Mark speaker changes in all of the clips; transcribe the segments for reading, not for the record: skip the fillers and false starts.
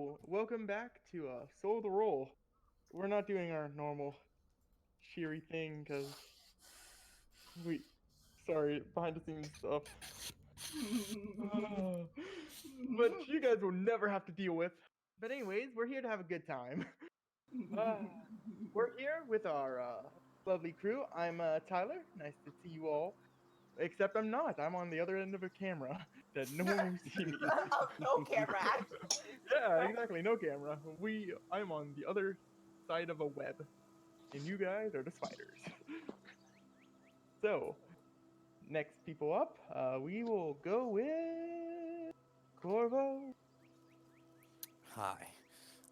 Speaker 1: So, welcome back to Soul the Roll. We're not doing our normal cheery thing because we, sorry, behind the scenes stuff. But you guys will never have to deal with. But anyways, we're here to have a good time. We're here with our lovely crew. I'm Tyler. Nice to see you all. Except I'm not. I'm on the other end of a camera that no one will see me.
Speaker 2: Oh, no camera, actually.
Speaker 1: Yeah, exactly. No camera. I'm on the other side of a web, and you guys are the spiders. So, next people up, we will go with Corvo.
Speaker 3: Hi,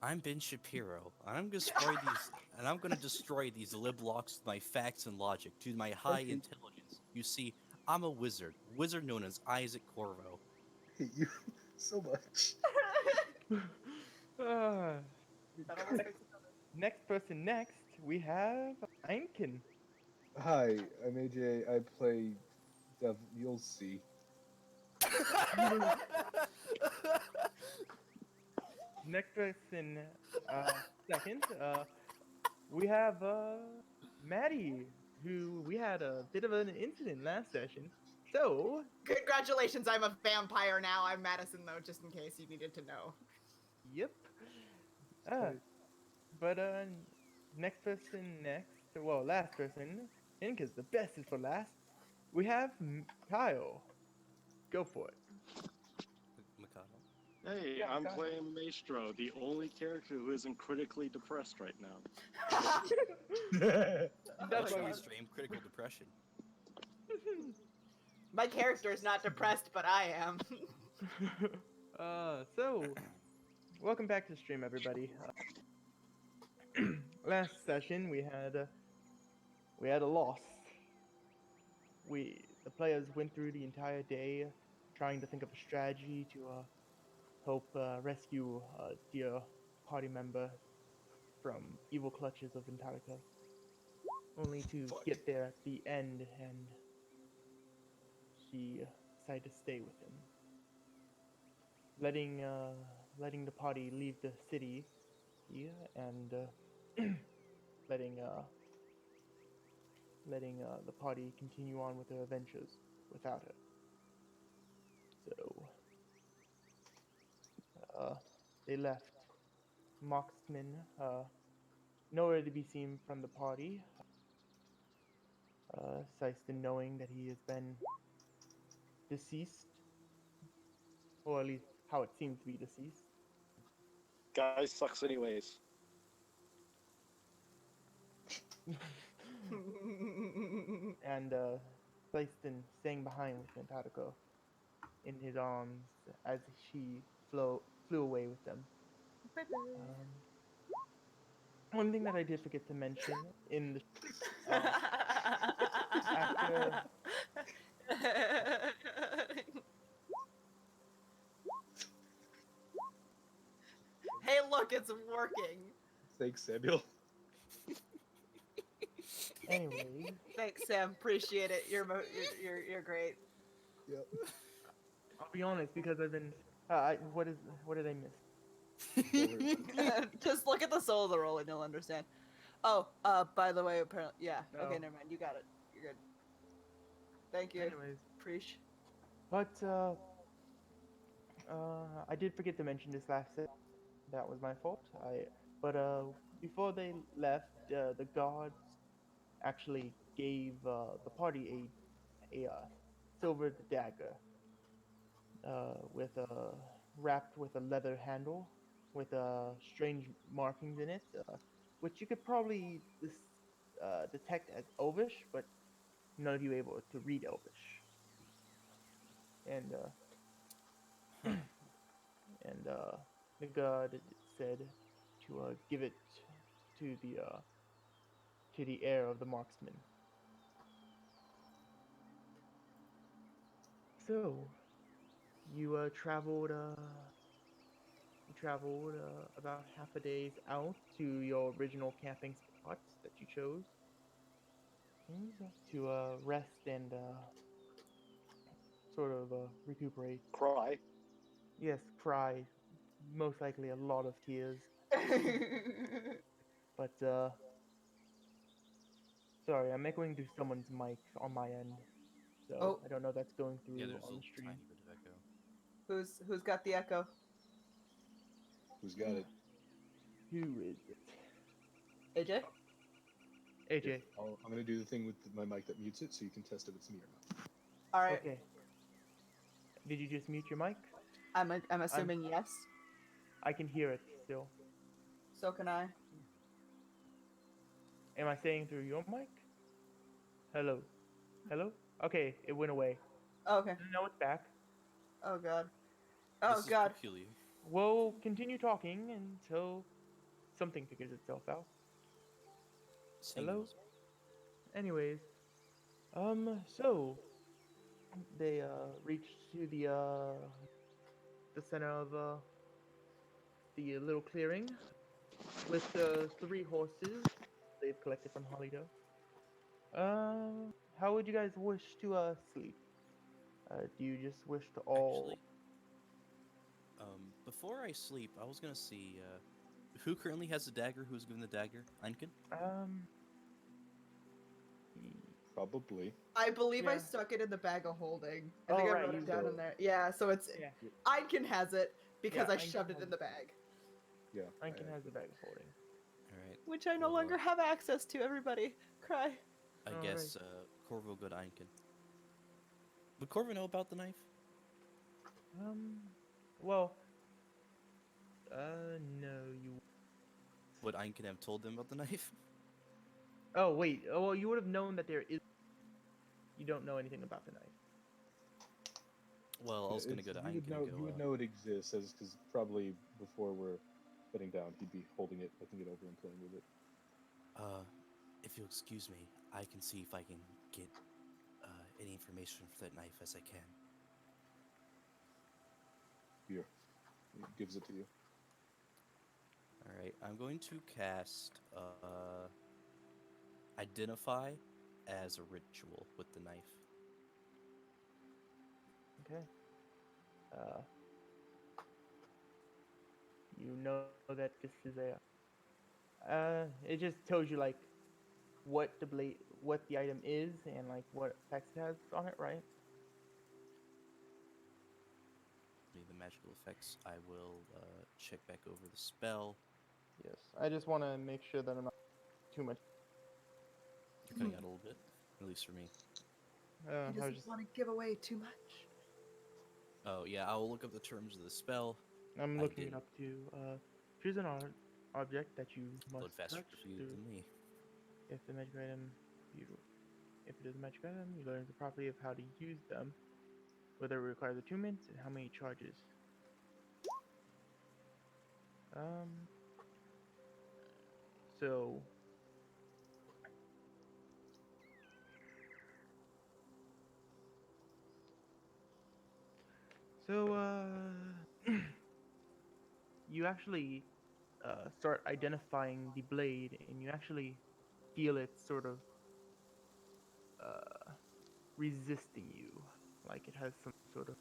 Speaker 3: I'm Ben Shapiro, and I'm gonna destroy these liblocks with my facts and logic to my high
Speaker 1: Okay.
Speaker 3: intelligence. You see, I'm a wizard known as Isaac Corvo.
Speaker 4: Hate you so much.
Speaker 1: Uh,
Speaker 2: That almost makes it better.
Speaker 1: next person next, we have Einkin.
Speaker 4: Hi, I'm AJ. I play Dev. You'll see.
Speaker 1: Next person, second, we have Maddie, who we had a bit of an incident last session. So,
Speaker 2: Congratulations, I'm a vampire now. I'm Madison, though, just in case you needed to know.
Speaker 1: yep. But next person next. Well, last person, and because the best is for last, we have Kyle. Go for it.
Speaker 3: Mikado.
Speaker 5: Hey,
Speaker 1: Yeah,
Speaker 5: I'm
Speaker 1: go ahead.
Speaker 5: playing Maestro, the only character who isn't critically depressed right now.
Speaker 3: I
Speaker 1: That's
Speaker 3: like
Speaker 1: why
Speaker 3: my stream critical depression.
Speaker 2: My character is not depressed, but I am.
Speaker 1: So welcome back to the stream, everybody. Last session we had a loss. The players went through the entire day trying to think of a strategy to help rescue a dear party member from evil clutches of Antarctica, only to get there at the end and she decided to stay with him, letting the party leave the city, yeah, and letting the party continue on with their adventures without her. So they left. Marksman, nowhere to be seen from the party. Seiston knowing that he has been deceased, or at least how it seems to be deceased.
Speaker 5: Guy sucks anyways.
Speaker 1: And Seiston staying behind with Antarctica in his arms as she flew away with them. One thing that I did forget to mention in the after
Speaker 2: Hey, look, it's working.
Speaker 4: Thanks, Samuel.
Speaker 1: anyway,
Speaker 2: Thanks, Sam. Appreciate it. You're great.
Speaker 4: Yep.
Speaker 1: I'll be honest because I've been what did I miss?
Speaker 2: Just look at the soul of the roll and you'll understand. Oh, by the way, apparently, yeah.
Speaker 1: No.
Speaker 2: Okay, never mind. You got it. You're good. Thank you.
Speaker 1: Anyways,
Speaker 2: Preach.
Speaker 1: but I did forget to mention this last set. That was my fault. But before they left, the guards actually gave the party a silver dagger with wrapped with a leather handle with strange markings in it, which you could probably detect as Elvish, but none of you able to read Elvish. And and the god said to give it to the heir of the marksman. So you traveled about half a day's out to your original camping spot that you chose to rest and sort of recuperate.
Speaker 5: Cry.
Speaker 1: Yes, cry most likely a lot of tears. But sorry, I'm echoing through someone's mic on my end, so
Speaker 2: Oh.
Speaker 1: I don't know if that's going through
Speaker 3: Yeah, there's
Speaker 1: on
Speaker 3: a
Speaker 1: the stream.
Speaker 3: tiny bit of echo.
Speaker 2: Who's got the echo?
Speaker 4: Who's got it?
Speaker 1: Who is it?
Speaker 2: AJ?
Speaker 1: AJ.
Speaker 4: I'm gonna do the thing with my mic that mutes it, so you can test if it's me or not.
Speaker 2: All right.
Speaker 1: Okay. Did you just mute your mic?
Speaker 2: I'm assuming yes.
Speaker 1: I can hear it still.
Speaker 2: So can I.
Speaker 1: Am I saying through your mic? Hello? Hello? Okay, it went away.
Speaker 2: Oh, okay.
Speaker 1: Now it's back.
Speaker 2: Oh god. Oh
Speaker 3: This is
Speaker 2: god.
Speaker 3: peculiar.
Speaker 1: We'll continue talking until something figures itself out.
Speaker 3: Same
Speaker 1: Hello?
Speaker 3: as-
Speaker 1: Anyways, so they reached to the center of the little clearing with the 3 horses they've collected from Hollydo. How would you guys wish to sleep? Do you just wish to all?
Speaker 3: Actually, before I sleep, I was gonna see who currently has the dagger. Who's given the dagger? Einken.
Speaker 1: Um.
Speaker 4: Probably.
Speaker 2: I believe I
Speaker 1: Yeah.
Speaker 2: stuck it in the bag of holding. I
Speaker 1: Oh,
Speaker 2: think I
Speaker 1: right,
Speaker 2: wrote
Speaker 1: you
Speaker 2: it down
Speaker 4: did.
Speaker 2: in there. Yeah, so it's
Speaker 1: Yeah.
Speaker 2: Einkin has it because
Speaker 1: Yeah,
Speaker 2: I
Speaker 1: Einkin
Speaker 2: shoved it
Speaker 1: has
Speaker 2: in the
Speaker 1: it.
Speaker 2: bag,
Speaker 4: Yeah.
Speaker 1: Einken has the bag of holding.
Speaker 3: All right.
Speaker 2: which I no
Speaker 3: Well,
Speaker 2: longer have access to. Everybody, cry.
Speaker 3: I
Speaker 1: All
Speaker 3: guess Corvo got Einken. Would Corvo know about the knife?
Speaker 1: Well. No, you.
Speaker 3: Would Einken have told them about the knife?
Speaker 1: Oh wait. Oh, well, you would have known that there is. You don't know anything about the knife.
Speaker 3: Well, I was gonna
Speaker 4: It's-
Speaker 3: go to
Speaker 4: you would
Speaker 3: Einken
Speaker 4: know,
Speaker 3: and go.
Speaker 4: you would know it exists, because probably before we're heading down, he'd be holding it, looking it over, and playing with it.
Speaker 3: If you'll excuse me, I can see if I can get any information for that knife as I can.
Speaker 4: Here, he gives it to you.
Speaker 3: All right, I'm going to cast Identify as a ritual with the knife.
Speaker 1: Okay. You know that this is a. It just tells you like what the item is, and like what effects it has on it, right?
Speaker 3: The magical effects. I will check back over the spell.
Speaker 1: Yes. I just want to make sure that I'm not too much.
Speaker 3: You're cutting out a little bit, at least for me.
Speaker 2: He
Speaker 1: I was
Speaker 2: doesn't
Speaker 1: just.
Speaker 2: want to give away too much.
Speaker 3: Oh yeah, I will look up the terms of the spell.
Speaker 1: I'm
Speaker 3: I
Speaker 1: looking it
Speaker 3: did.
Speaker 1: up to. Choose an object that you
Speaker 3: Load
Speaker 1: must
Speaker 3: faster
Speaker 1: touch
Speaker 3: for you
Speaker 1: to.
Speaker 3: than me.
Speaker 1: If the magic item, if it is a magic item, you learn the property of how to use them, whether it requires attunement, and how many charges. So. You actually start identifying the blade, and you actually feel it sort of resisting you, like it has some sort of,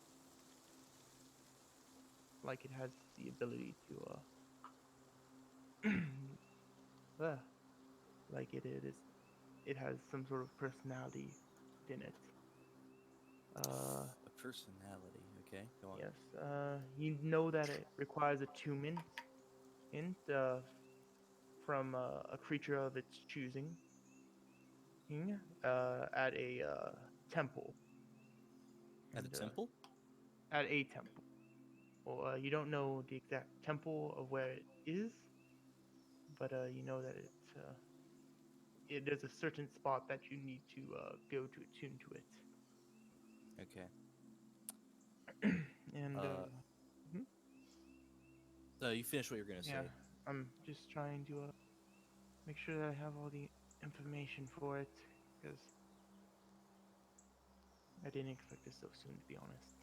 Speaker 1: like it has the ability to like it has some sort of personality in it.
Speaker 3: A personality. Okay, go on.
Speaker 1: Yes. You know that it requires attunement from a creature of its choosing at a temple.
Speaker 3: At the
Speaker 1: And,
Speaker 3: temple?
Speaker 1: At a temple. Well, you don't know the exact temple of where it is, but you know that there's a certain spot that you need to go to attune to it.
Speaker 3: Okay.
Speaker 1: And mhm.
Speaker 3: You finish what you're gonna
Speaker 1: Yeah,
Speaker 3: say.
Speaker 1: I'm just trying to make sure that I have all the information for it, because I didn't expect this so soon, to be honest.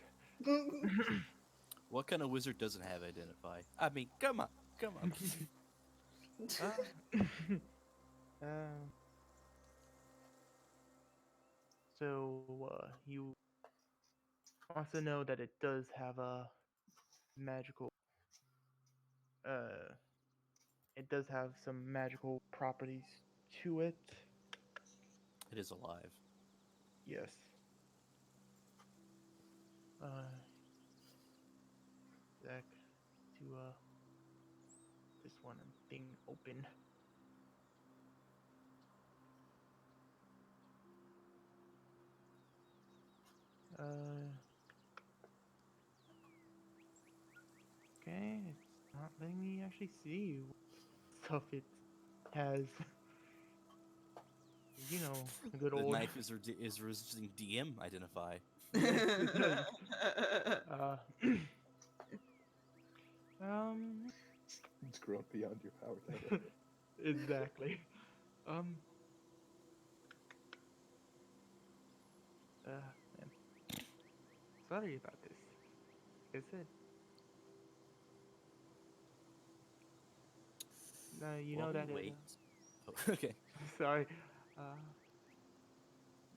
Speaker 3: What kind of wizard doesn't have identify? I mean, come on, come on.
Speaker 1: Um, so you also know that it does have a magical it does have some magical properties to it.
Speaker 3: It is alive.
Speaker 1: Yes. Zach, to this one thing open. Okay, it's not letting me actually see what stuff it has. You know, a good
Speaker 3: The
Speaker 1: old.
Speaker 3: knife is resisting DM identify.
Speaker 1: Uh, um,
Speaker 4: It's grown beyond your power to have that.
Speaker 1: exactly. Man. Sorry about this. Like I said. You know
Speaker 3: While
Speaker 1: that
Speaker 3: we
Speaker 1: it,
Speaker 3: wait. Oh, okay.
Speaker 1: sorry.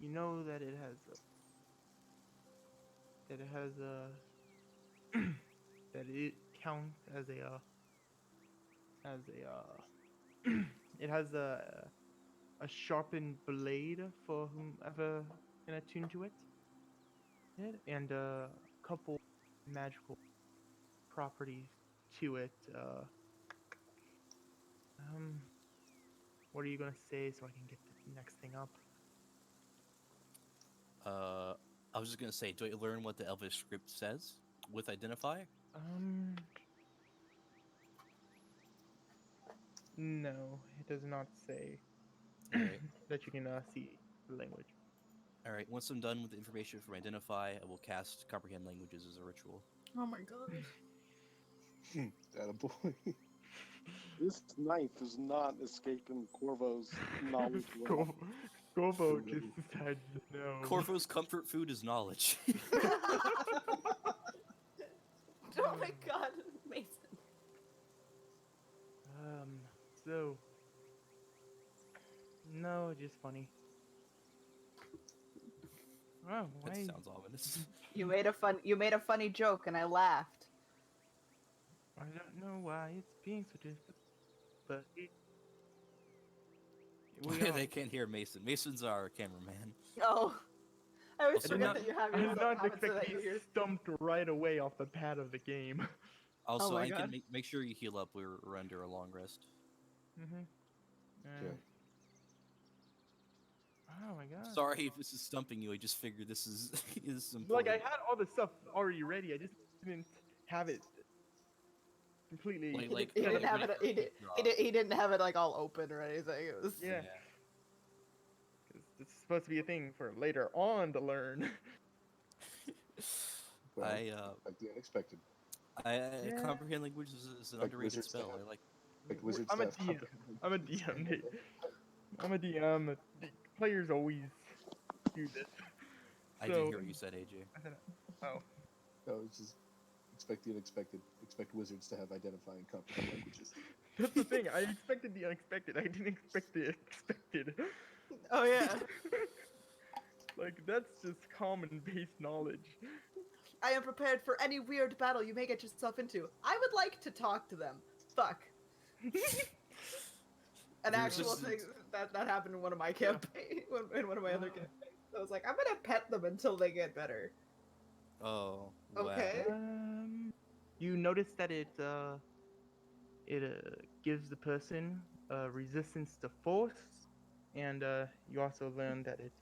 Speaker 1: You know that it has that it counts it has a sharpened blade for whomever can attune to it. And a couple magical properties to it. What are you gonna say so I can get the next thing up?
Speaker 3: I was just gonna say, do I learn what the Elvish script says with identify?
Speaker 1: No, it does not say
Speaker 3: Alright.
Speaker 1: that you can see the language.
Speaker 3: Alright, once I'm done with the information from identify, I will cast comprehend languages as a ritual.
Speaker 2: Oh my gosh.
Speaker 4: Attaboy.
Speaker 5: This knife is not escaping Corvo's knowledge. realm.
Speaker 1: Corvo
Speaker 4: Really?
Speaker 1: just decided no.
Speaker 3: Corvo's comfort food is knowledge.
Speaker 2: Oh my god, Mason.
Speaker 1: So no, just funny. Oh,
Speaker 3: That
Speaker 1: why?
Speaker 3: sounds ominous.
Speaker 2: You made a funny joke and I laughed.
Speaker 1: I don't know why it's being so difficult, but we
Speaker 3: They can't hear Mason. Mason's our cameraman.
Speaker 2: Oh. I always
Speaker 3: Also,
Speaker 2: forget that you have
Speaker 1: I
Speaker 2: your
Speaker 1: did not
Speaker 2: have it so
Speaker 1: expect
Speaker 2: that
Speaker 1: to
Speaker 2: you
Speaker 1: be
Speaker 2: hear.
Speaker 1: stumped right away off the pad of the game.
Speaker 3: Also,
Speaker 2: my
Speaker 3: I
Speaker 2: God.
Speaker 3: can make sure you heal up. We're under a long rest.
Speaker 4: Okay.
Speaker 1: Oh my god.
Speaker 3: Sorry if this is stumping you. I just figured this is is
Speaker 1: Like
Speaker 3: important.
Speaker 1: I had all the stuff already ready. I just didn't have it completely.
Speaker 3: Like-
Speaker 2: He didn't
Speaker 3: like
Speaker 2: have
Speaker 3: when
Speaker 2: it.
Speaker 3: it
Speaker 2: He didn't have it like all open or anything. It was.
Speaker 1: Yeah. 'Cause it's supposed to be a thing for later on to learn.
Speaker 4: Well,
Speaker 3: I
Speaker 4: like the unexpected.
Speaker 1: Yeah.
Speaker 3: comprehend languages is an
Speaker 4: Like
Speaker 3: underrated
Speaker 4: wizards that
Speaker 3: spell.
Speaker 4: have-
Speaker 3: I like.
Speaker 4: Like wizards
Speaker 1: I'm a
Speaker 4: that have
Speaker 1: DM.
Speaker 4: comprehend
Speaker 1: I'm a
Speaker 4: languages.
Speaker 1: DM. Nate. I'm a DM. The players always do this.
Speaker 3: I didn't
Speaker 1: So-
Speaker 3: hear what you said, AJ.
Speaker 1: I said, oh.
Speaker 4: No, it's just expect the unexpected. Expect wizards to have identifying comprehend languages.
Speaker 1: That's the thing. I expected the unexpected. I didn't expect the expected.
Speaker 2: Oh yeah.
Speaker 1: Like that's just common base knowledge.
Speaker 2: I am prepared for any weird battle you may get yourself into. I would like to talk to them. Fuck. An
Speaker 3: There's
Speaker 2: actual
Speaker 3: just-
Speaker 2: thing that happened in one of my campaigns, in one of my other campaigns. I was like, I'm gonna pet them until they get better.
Speaker 3: Oh. Wow.
Speaker 2: Okay.
Speaker 1: You notice that it gives the person resistance to force, and you also learn that it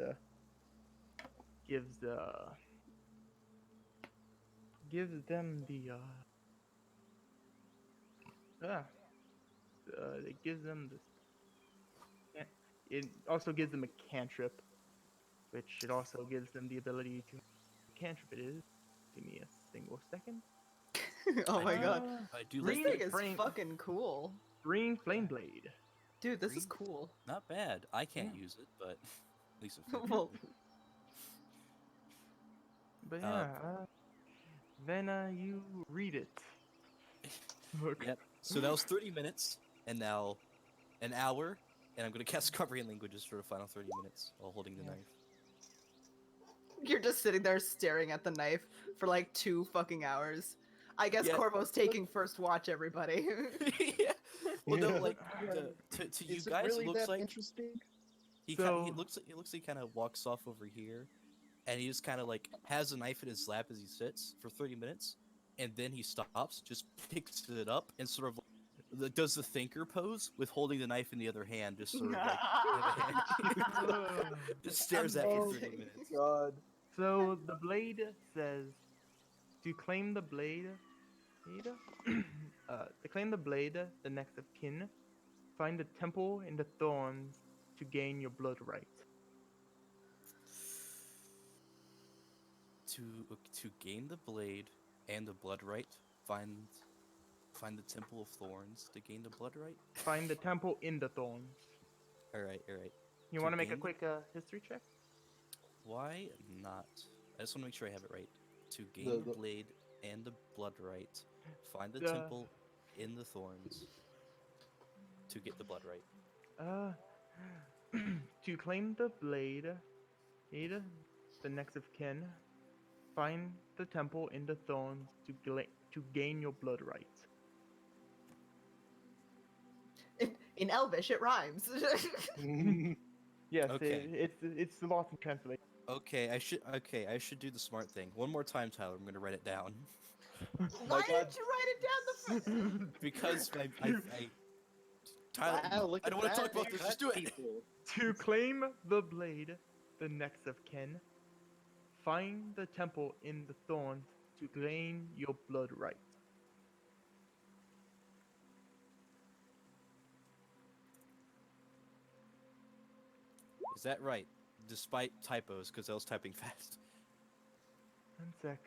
Speaker 1: gives them the it gives them the. It also gives them a cantrip, which it also gives them the ability to. Cantrip it is. Give me a single second.
Speaker 2: Oh my god.
Speaker 3: I do
Speaker 2: This
Speaker 3: like
Speaker 2: thing
Speaker 3: it.
Speaker 2: is
Speaker 1: brain-
Speaker 2: fucking cool.
Speaker 1: Green flame blade.
Speaker 2: Dude, this is
Speaker 3: Green?
Speaker 2: cool.
Speaker 3: Not bad. I can't
Speaker 1: Yeah.
Speaker 3: use it, but at least it
Speaker 2: Well,
Speaker 1: But
Speaker 3: Uh,
Speaker 1: yeah, then you read it. Look.
Speaker 3: Yep. So that was 30 minutes, and now an hour, and I'm gonna cast comprehend languages for the final 30 minutes while holding the
Speaker 1: Yeah.
Speaker 3: knife.
Speaker 2: you're just sitting there staring at the knife for like 2 fucking hours. I guess
Speaker 3: Yeah.
Speaker 2: Corvo's taking first watch, everybody.
Speaker 3: Yeah. Well, no,
Speaker 5: Yeah.
Speaker 3: like to you
Speaker 5: Is it
Speaker 3: guys,
Speaker 5: really
Speaker 3: it looks
Speaker 5: that
Speaker 3: like
Speaker 5: interesting?
Speaker 3: he
Speaker 1: So-
Speaker 3: looks like he kind of walks off over here, and he just kind of like has a knife in his lap as he sits for 30 minutes, and then he stops, just picks it up, and sort of does the thinker pose with holding the knife in the other hand, just sort of like just stares at for 30 minutes.
Speaker 5: God.
Speaker 1: So the blade says to claim the blade, to claim the blade, the next of kin, find a temple in the thorns to gain your blood right.
Speaker 3: To gain the blade and the blood right, find the temple of thorns to gain the blood right.
Speaker 1: Find the temple in the thorns.
Speaker 3: All right, all right.
Speaker 1: You
Speaker 3: To
Speaker 1: want to make a
Speaker 3: gain the-
Speaker 1: quick history check?
Speaker 3: Why not? I just want to make sure I have it right. To gain
Speaker 4: The-
Speaker 3: the,
Speaker 4: the-
Speaker 3: blade and the blood right, find the
Speaker 1: The-
Speaker 3: temple in the thorns to get the blood right.
Speaker 1: To claim the blade, the next of kin, find the temple in the thorns to gain your blood right.
Speaker 2: In Elvish, it rhymes.
Speaker 1: Yes,
Speaker 3: Okay.
Speaker 1: it's lost in translation.
Speaker 3: Okay, I should do the smart thing. One more time, Tyler. I'm gonna write it down
Speaker 2: Why
Speaker 5: God.
Speaker 2: didn't you write it down the first?
Speaker 3: because Tyler,
Speaker 5: Wow, look
Speaker 3: I don't
Speaker 5: at
Speaker 3: want to talk
Speaker 5: that,
Speaker 3: about this.
Speaker 5: man.
Speaker 3: Just do it.
Speaker 5: People.
Speaker 1: To claim the blade, the next of kin, find the temple in the thorns to gain your blood right.
Speaker 3: Is that right? Despite typos, because I was typing fast.
Speaker 1: One sec.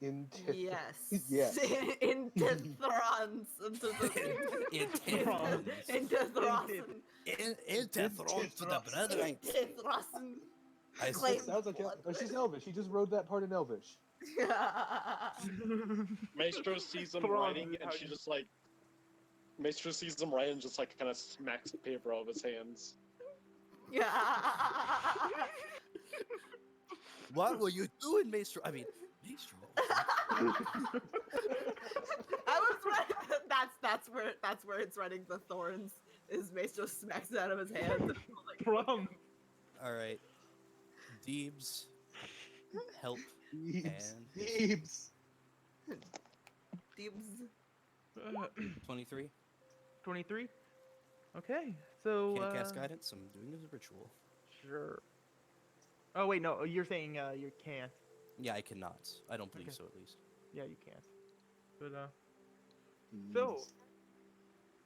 Speaker 5: In
Speaker 2: Yes.
Speaker 5: Yes.
Speaker 2: Into Throns. Into
Speaker 3: Into
Speaker 2: Into Throssen.
Speaker 3: Into thrones to the blood right.
Speaker 2: Into Throssen.
Speaker 3: I
Speaker 2: Claim
Speaker 3: said,
Speaker 4: Sounds like
Speaker 2: blood
Speaker 4: she's Elvish. He just wrote that part in Elvish.
Speaker 5: Maestro sees him
Speaker 1: Thrawn
Speaker 5: writing,
Speaker 1: is
Speaker 5: and
Speaker 1: how
Speaker 5: she
Speaker 1: you-
Speaker 5: just like. Maestro sees him writing, and just like kind of smacks the paper out of his hands.
Speaker 3: what were you doing, Maestro? I mean, Maestro.
Speaker 2: I was right. That's where it's running the thorns. Is Maestro smacks it out of his hand. Like,
Speaker 1: From
Speaker 3: All right, Deebs, help.
Speaker 5: Thebes.
Speaker 3: And-
Speaker 5: Thebes.
Speaker 2: Deebs.
Speaker 3: 23.
Speaker 1: 23. Okay, so
Speaker 3: Can't cast guidance. I'm doing a ritual.
Speaker 1: sure. Oh wait, no, you're saying you can't.
Speaker 3: Yeah, I cannot. I don't believe
Speaker 1: Okay.
Speaker 3: so, at least.
Speaker 1: Yeah, you can't. But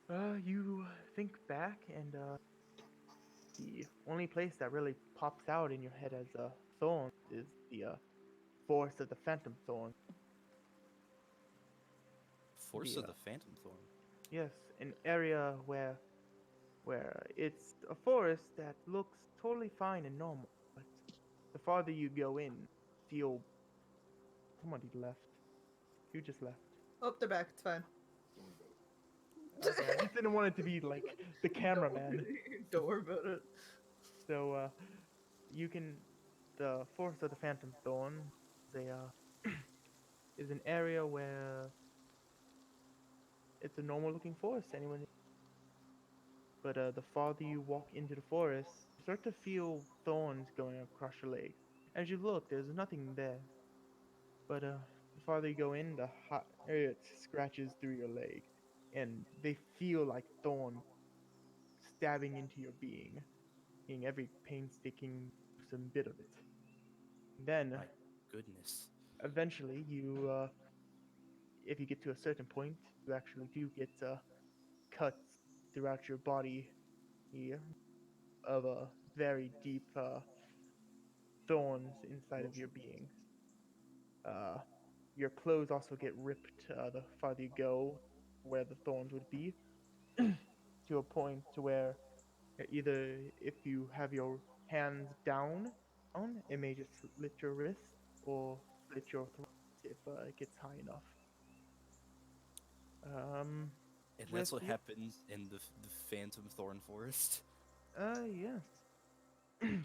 Speaker 1: so you think back, and the only place that really pops out in your head as a thorn is the forest of the Phantom Thorn.
Speaker 3: Force of
Speaker 1: Yeah.
Speaker 3: the Phantom Thorn.
Speaker 1: Yes, an area where it's a forest that looks totally fine and normal, but the farther you go in, feel. Somebody left. You just left.
Speaker 2: Oh, they're back. It's fine.
Speaker 1: Okay, I just didn't want it to be like the cameraman.
Speaker 2: Don't worry about it.
Speaker 1: So you can. The forest of the Phantom Thorn is is an area where it's a normal looking forest. Anyone. But the farther you walk into the forest, you start to feel thorns going across your leg. As you look, there's nothing there. But the farther you go in, the hot area scratches through your leg, and they feel like thorns stabbing into your being, in every painstaking some bit of it. Then,
Speaker 3: My goodness.
Speaker 1: eventually, you, if you get to a certain point, you actually do get cuts throughout your body here of a very deep thorns inside of your being. Your clothes also get ripped the farther you go, where the thorns would be, to a point to where either if you have your hands down, it may just slit your wrist or slit your throat if it gets high enough.
Speaker 3: And that's what
Speaker 1: Yep.
Speaker 3: happens in the Phantom Thorn Forest.
Speaker 1: Yes.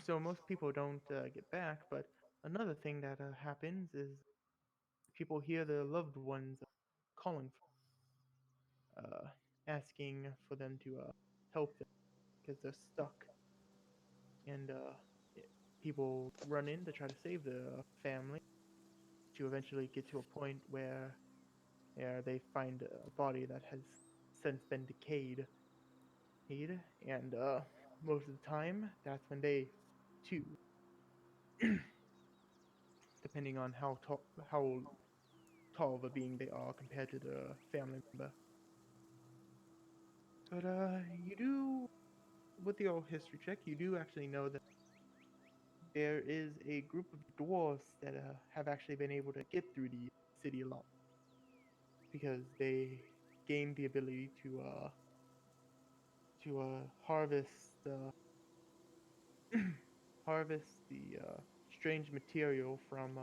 Speaker 1: So most people don't get back, but another thing that happens is people hear their loved ones calling, asking for them to help them because they're stuck, and people run in to try to save the family. To eventually get to a point where they find a body that has since been decayed, and most of the time that's when they too, depending on how tall of a being they are compared to the family member. But you do, with your history check, you do actually know that there is a group of dwarves that have actually been able to get through the city alone because they gained the ability to harvest harvest the strange material from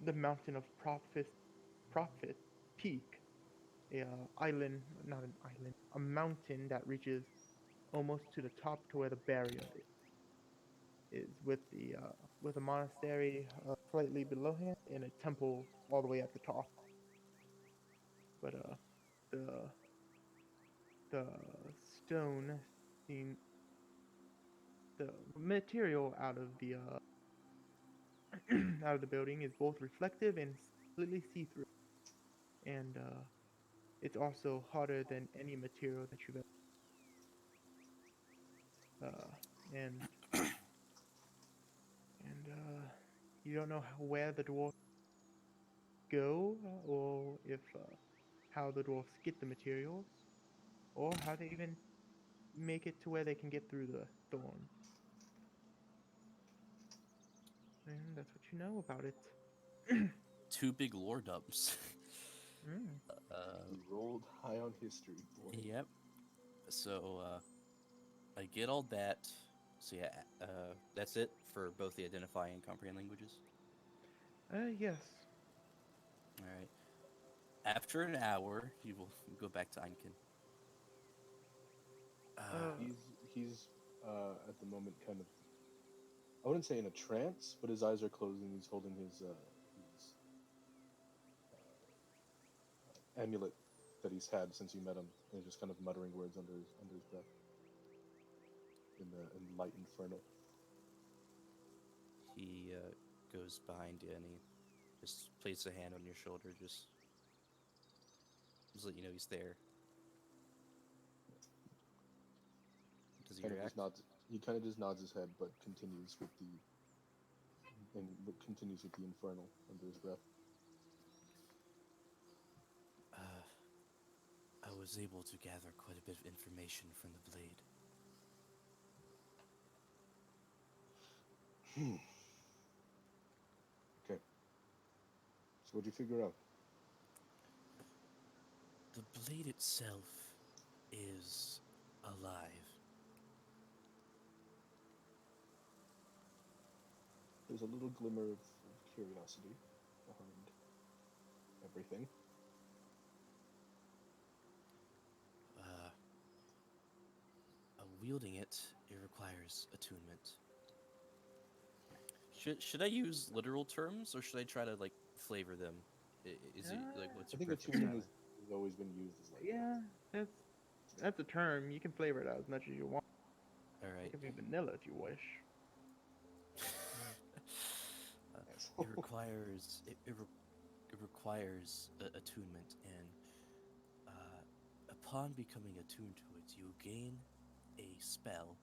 Speaker 1: the mountain of Prophet Peak, a island, not an island, a mountain that reaches almost to the top to where the barrier is with a monastery slightly below him and a temple all the way at the top. But the the stone seen the material out of the out of the building is both reflective and completely see-through, and it's also hotter than any material that you've ever. And you don't know where the dwarves go, or if how the dwarves get the materials, or how they even make it to where they can get through the thorns. And that's what you know about it.
Speaker 3: Two big lore dumps.
Speaker 1: Mm.
Speaker 4: You rolled high on history, boy.
Speaker 3: Yep. So I get all that. So yeah, that's it for both the identify and comprehend languages.
Speaker 1: Yes.
Speaker 3: All right. After an hour, you will go back to Einkin.
Speaker 4: He's at the moment kind of, I wouldn't say in a trance, but his eyes are closing. He's holding his amulet that he's had since you met him, and he's just kind of muttering words under his breath in light inferno.
Speaker 3: He goes behind you and he just places a hand on your shoulder, just let you know he's there. Does he
Speaker 4: Kind of
Speaker 3: react?
Speaker 4: just nods. He kind of just nods his head, but continues with the infernal under his breath.
Speaker 3: I was able to gather quite a bit of information from the blade.
Speaker 4: Okay. So what'd you figure out?
Speaker 3: The blade itself is alive.
Speaker 4: There's a little glimmer of curiosity behind everything.
Speaker 3: Wielding it requires attunement. Should I use literal terms or should I try to like flavor them? Is it like what's
Speaker 4: I
Speaker 3: your
Speaker 4: think
Speaker 3: preference?
Speaker 4: attunement has always been used as like
Speaker 1: Yeah, that's a term. You can flavor it out as much as you want.
Speaker 3: All
Speaker 1: It
Speaker 3: right.
Speaker 1: can be vanilla if you wish.
Speaker 3: It requires it requires attunement, and upon becoming attuned to it, you gain a spell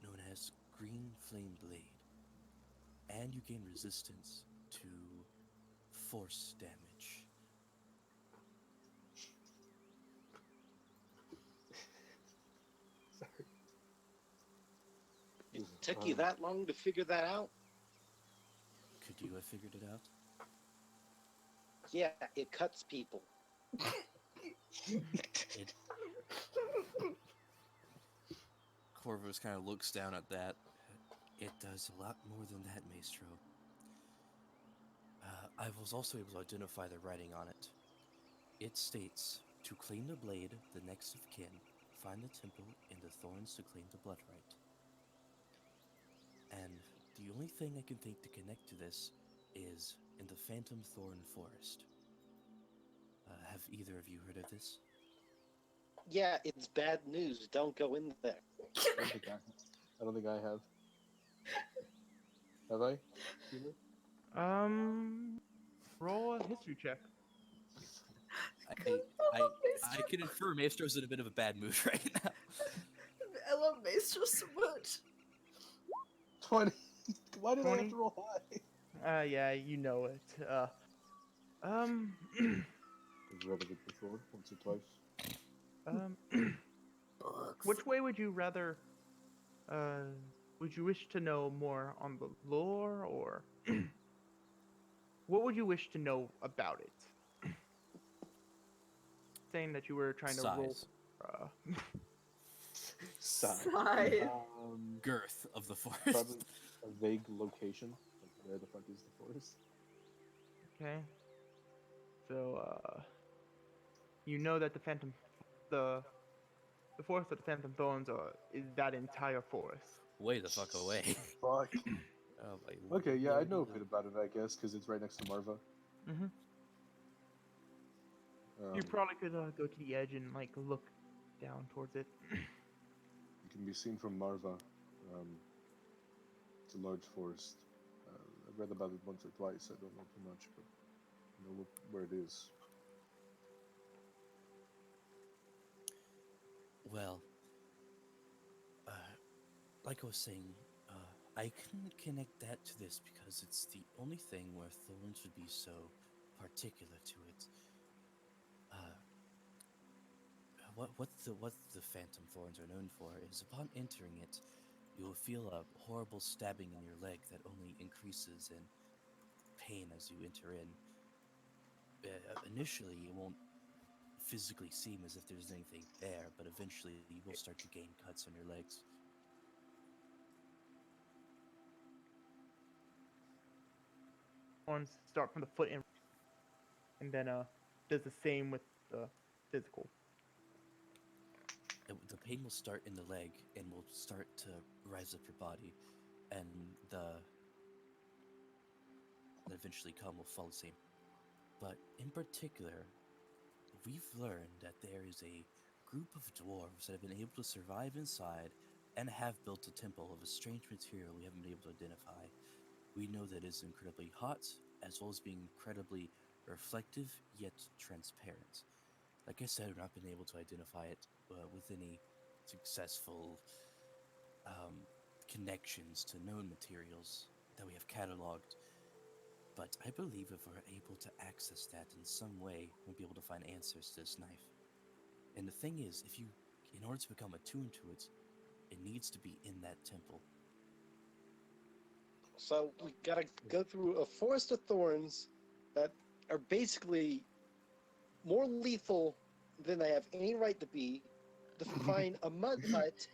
Speaker 3: known as Green Flame Blade, and you gain resistance to force damage.
Speaker 4: Sorry.
Speaker 6: It took you that long to figure that out?
Speaker 3: Could you have figured it out?
Speaker 6: Yeah, it cuts people.
Speaker 3: Corvus kind of looks down at that. It does a lot more than that, Maestro. I was also able to identify the writing on it. It states, to claim the blade, the next of kin, find the temple in the thorns to claim the blood right. And the only thing I can think to connect to this is in the Phantom Thorn Forest. Have either of you heard of this?
Speaker 6: Yeah, it's bad news. Don't go in there.
Speaker 4: I don't think I have. Have I? Keeler?
Speaker 1: Roll a history check.
Speaker 3: I can infer Maestro's in a bit of a bad mood right now.
Speaker 2: I love Maestro so much.
Speaker 4: 20. Why did I
Speaker 1: 20?
Speaker 4: have to roll high?
Speaker 1: Yeah, you know it.
Speaker 4: I've read of it before, once or twice.
Speaker 1: Which way would you rather? Would you wish to know more on the lore, or what would you wish to know about it? Saying that you were trying to roll.
Speaker 3: Size.
Speaker 2: Sigh.
Speaker 3: Girth of the forest.
Speaker 4: Probably a vague location. Like where the fuck is the forest?
Speaker 1: Okay. So, you know that the forest of the Phantom Thorns is that entire forest.
Speaker 3: Way the fuck away.
Speaker 4: Fuck.
Speaker 3: Oh my
Speaker 4: Okay, yeah, I know a
Speaker 3: lord.
Speaker 4: bit about it, I guess, because it's right next to Marva.
Speaker 1: Mm-hmm. You probably could go to the edge and like look down towards it.
Speaker 4: It can be seen from Marva. It's a large forest. I've read about it once or twice. I don't know too much, but I know where it is.
Speaker 3: Well, like I was saying, I can connect that to this because it's the only thing where thorns would be so particular to it. What the Phantom Thorns are known for is upon entering it, you will feel a horrible stabbing in your leg that only increases in pain as you enter in. Initially, it won't physically seem as if there's anything there, but eventually you will start to gain cuts on your legs.
Speaker 1: Thorns start from the foot and then does the same with the physical.
Speaker 3: The pain will start in the leg and will start to rise up your body, and the eventually come will follow the same. But in particular, we've learned that there is a group of dwarves that have been able to survive inside and have built a temple of a strange material we haven't been able to identify. We know that it's incredibly hot, as well as being incredibly reflective yet transparent. Like I said, we've not been able to identify it with any successful connections to known materials that we have cataloged. But I believe if we're able to access that in some way, we'll be able to find answers to this knife. And the thing is, in order to become attuned to it, it needs to be in that temple.
Speaker 6: So we gotta go through a forest of thorns that are basically more lethal than they have any right to be, to find a mud hut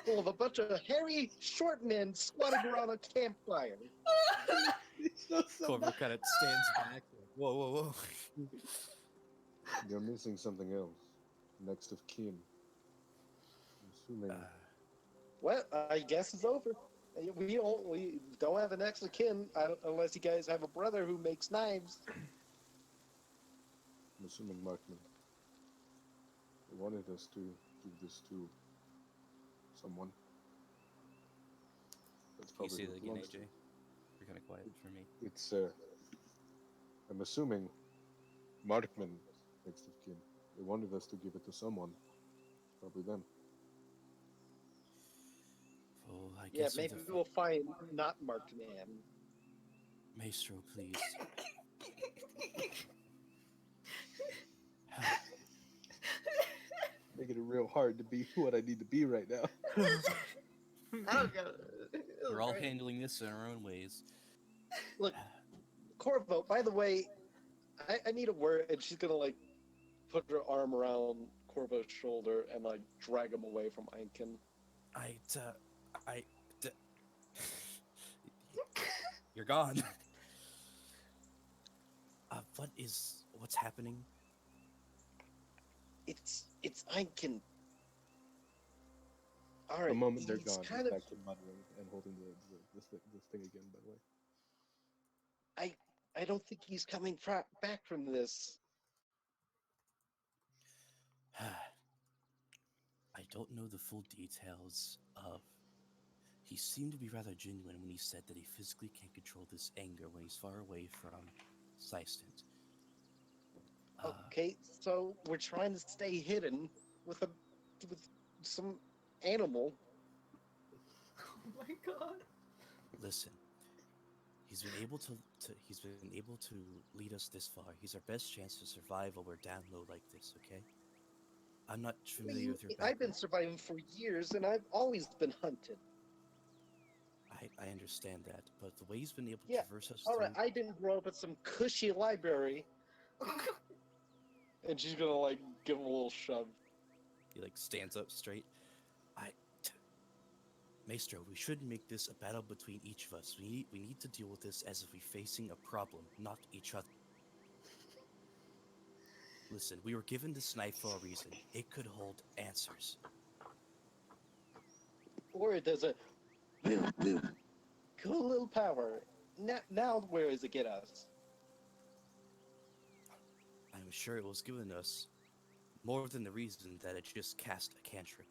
Speaker 6: full of a bunch of hairy, short men squatting around a campfire.
Speaker 3: Corvo kind of stands back. Whoa, whoa, whoa.
Speaker 4: You're missing something else. Next of kin. I'm assuming.
Speaker 6: Well, I guess it's over. We don't have an next of kin unless you guys have a brother who makes knives.
Speaker 4: I'm assuming Markman. They wanted us to give this to someone. That's
Speaker 3: Can you
Speaker 4: probably
Speaker 3: say
Speaker 4: who
Speaker 3: that
Speaker 4: it
Speaker 3: again,
Speaker 4: belongs
Speaker 3: AJ? You're kind of quiet for me.
Speaker 4: to. It's I'm assuming Markman next of kin. They wanted us to give it to someone. Probably them.
Speaker 3: Oh, I
Speaker 6: Yeah,
Speaker 3: guess
Speaker 6: maybe we'll find not marked man.
Speaker 3: Maestro, please.
Speaker 4: Making it real hard to be what I need to be right now.
Speaker 2: I don't get it.
Speaker 3: We're all handling this in our own ways.
Speaker 6: Look, Corvo, by the way, I need a word, and she's gonna like put her arm around Corvo's shoulder and like drag him away from Einkin.
Speaker 3: You're gone. What's happening?
Speaker 6: It's Einkin. All
Speaker 4: The
Speaker 6: right.
Speaker 4: moment they're
Speaker 6: he's
Speaker 4: gone,
Speaker 6: kind
Speaker 4: he's
Speaker 6: of
Speaker 4: back to muttering and holding this thing again, by the way.
Speaker 6: I don't think he's coming back from this.
Speaker 3: I don't know the full details of. He seemed to be rather genuine when he said that he physically can't control this anger when he's far away from Systant.
Speaker 6: Okay, so we're trying to stay hidden with some animal.
Speaker 2: Oh my god.
Speaker 3: Listen, he's been able to lead us this far. He's our best chance to survive while we're down low like this. Okay? I'm not familiar with your
Speaker 6: I've been
Speaker 3: background.
Speaker 6: surviving for years, and I've always been hunted.
Speaker 3: I understand that, but the way he's been able to
Speaker 6: Yeah,
Speaker 3: traverse us
Speaker 6: All
Speaker 3: through.
Speaker 6: right, I didn't grow up at some cushy library. And she's gonna like give him a little shove.
Speaker 3: He like stands up straight. Maestro, we shouldn't make this a battle between each of us. We need to deal with this as if we're facing a problem, not each other. Listen, we were given this knife for a reason. It could hold answers.
Speaker 6: Or it does a boom, boom. Cool little power. Now where does it get us?
Speaker 3: I'm sure it was given us more than the reason that it just cast a cantrip.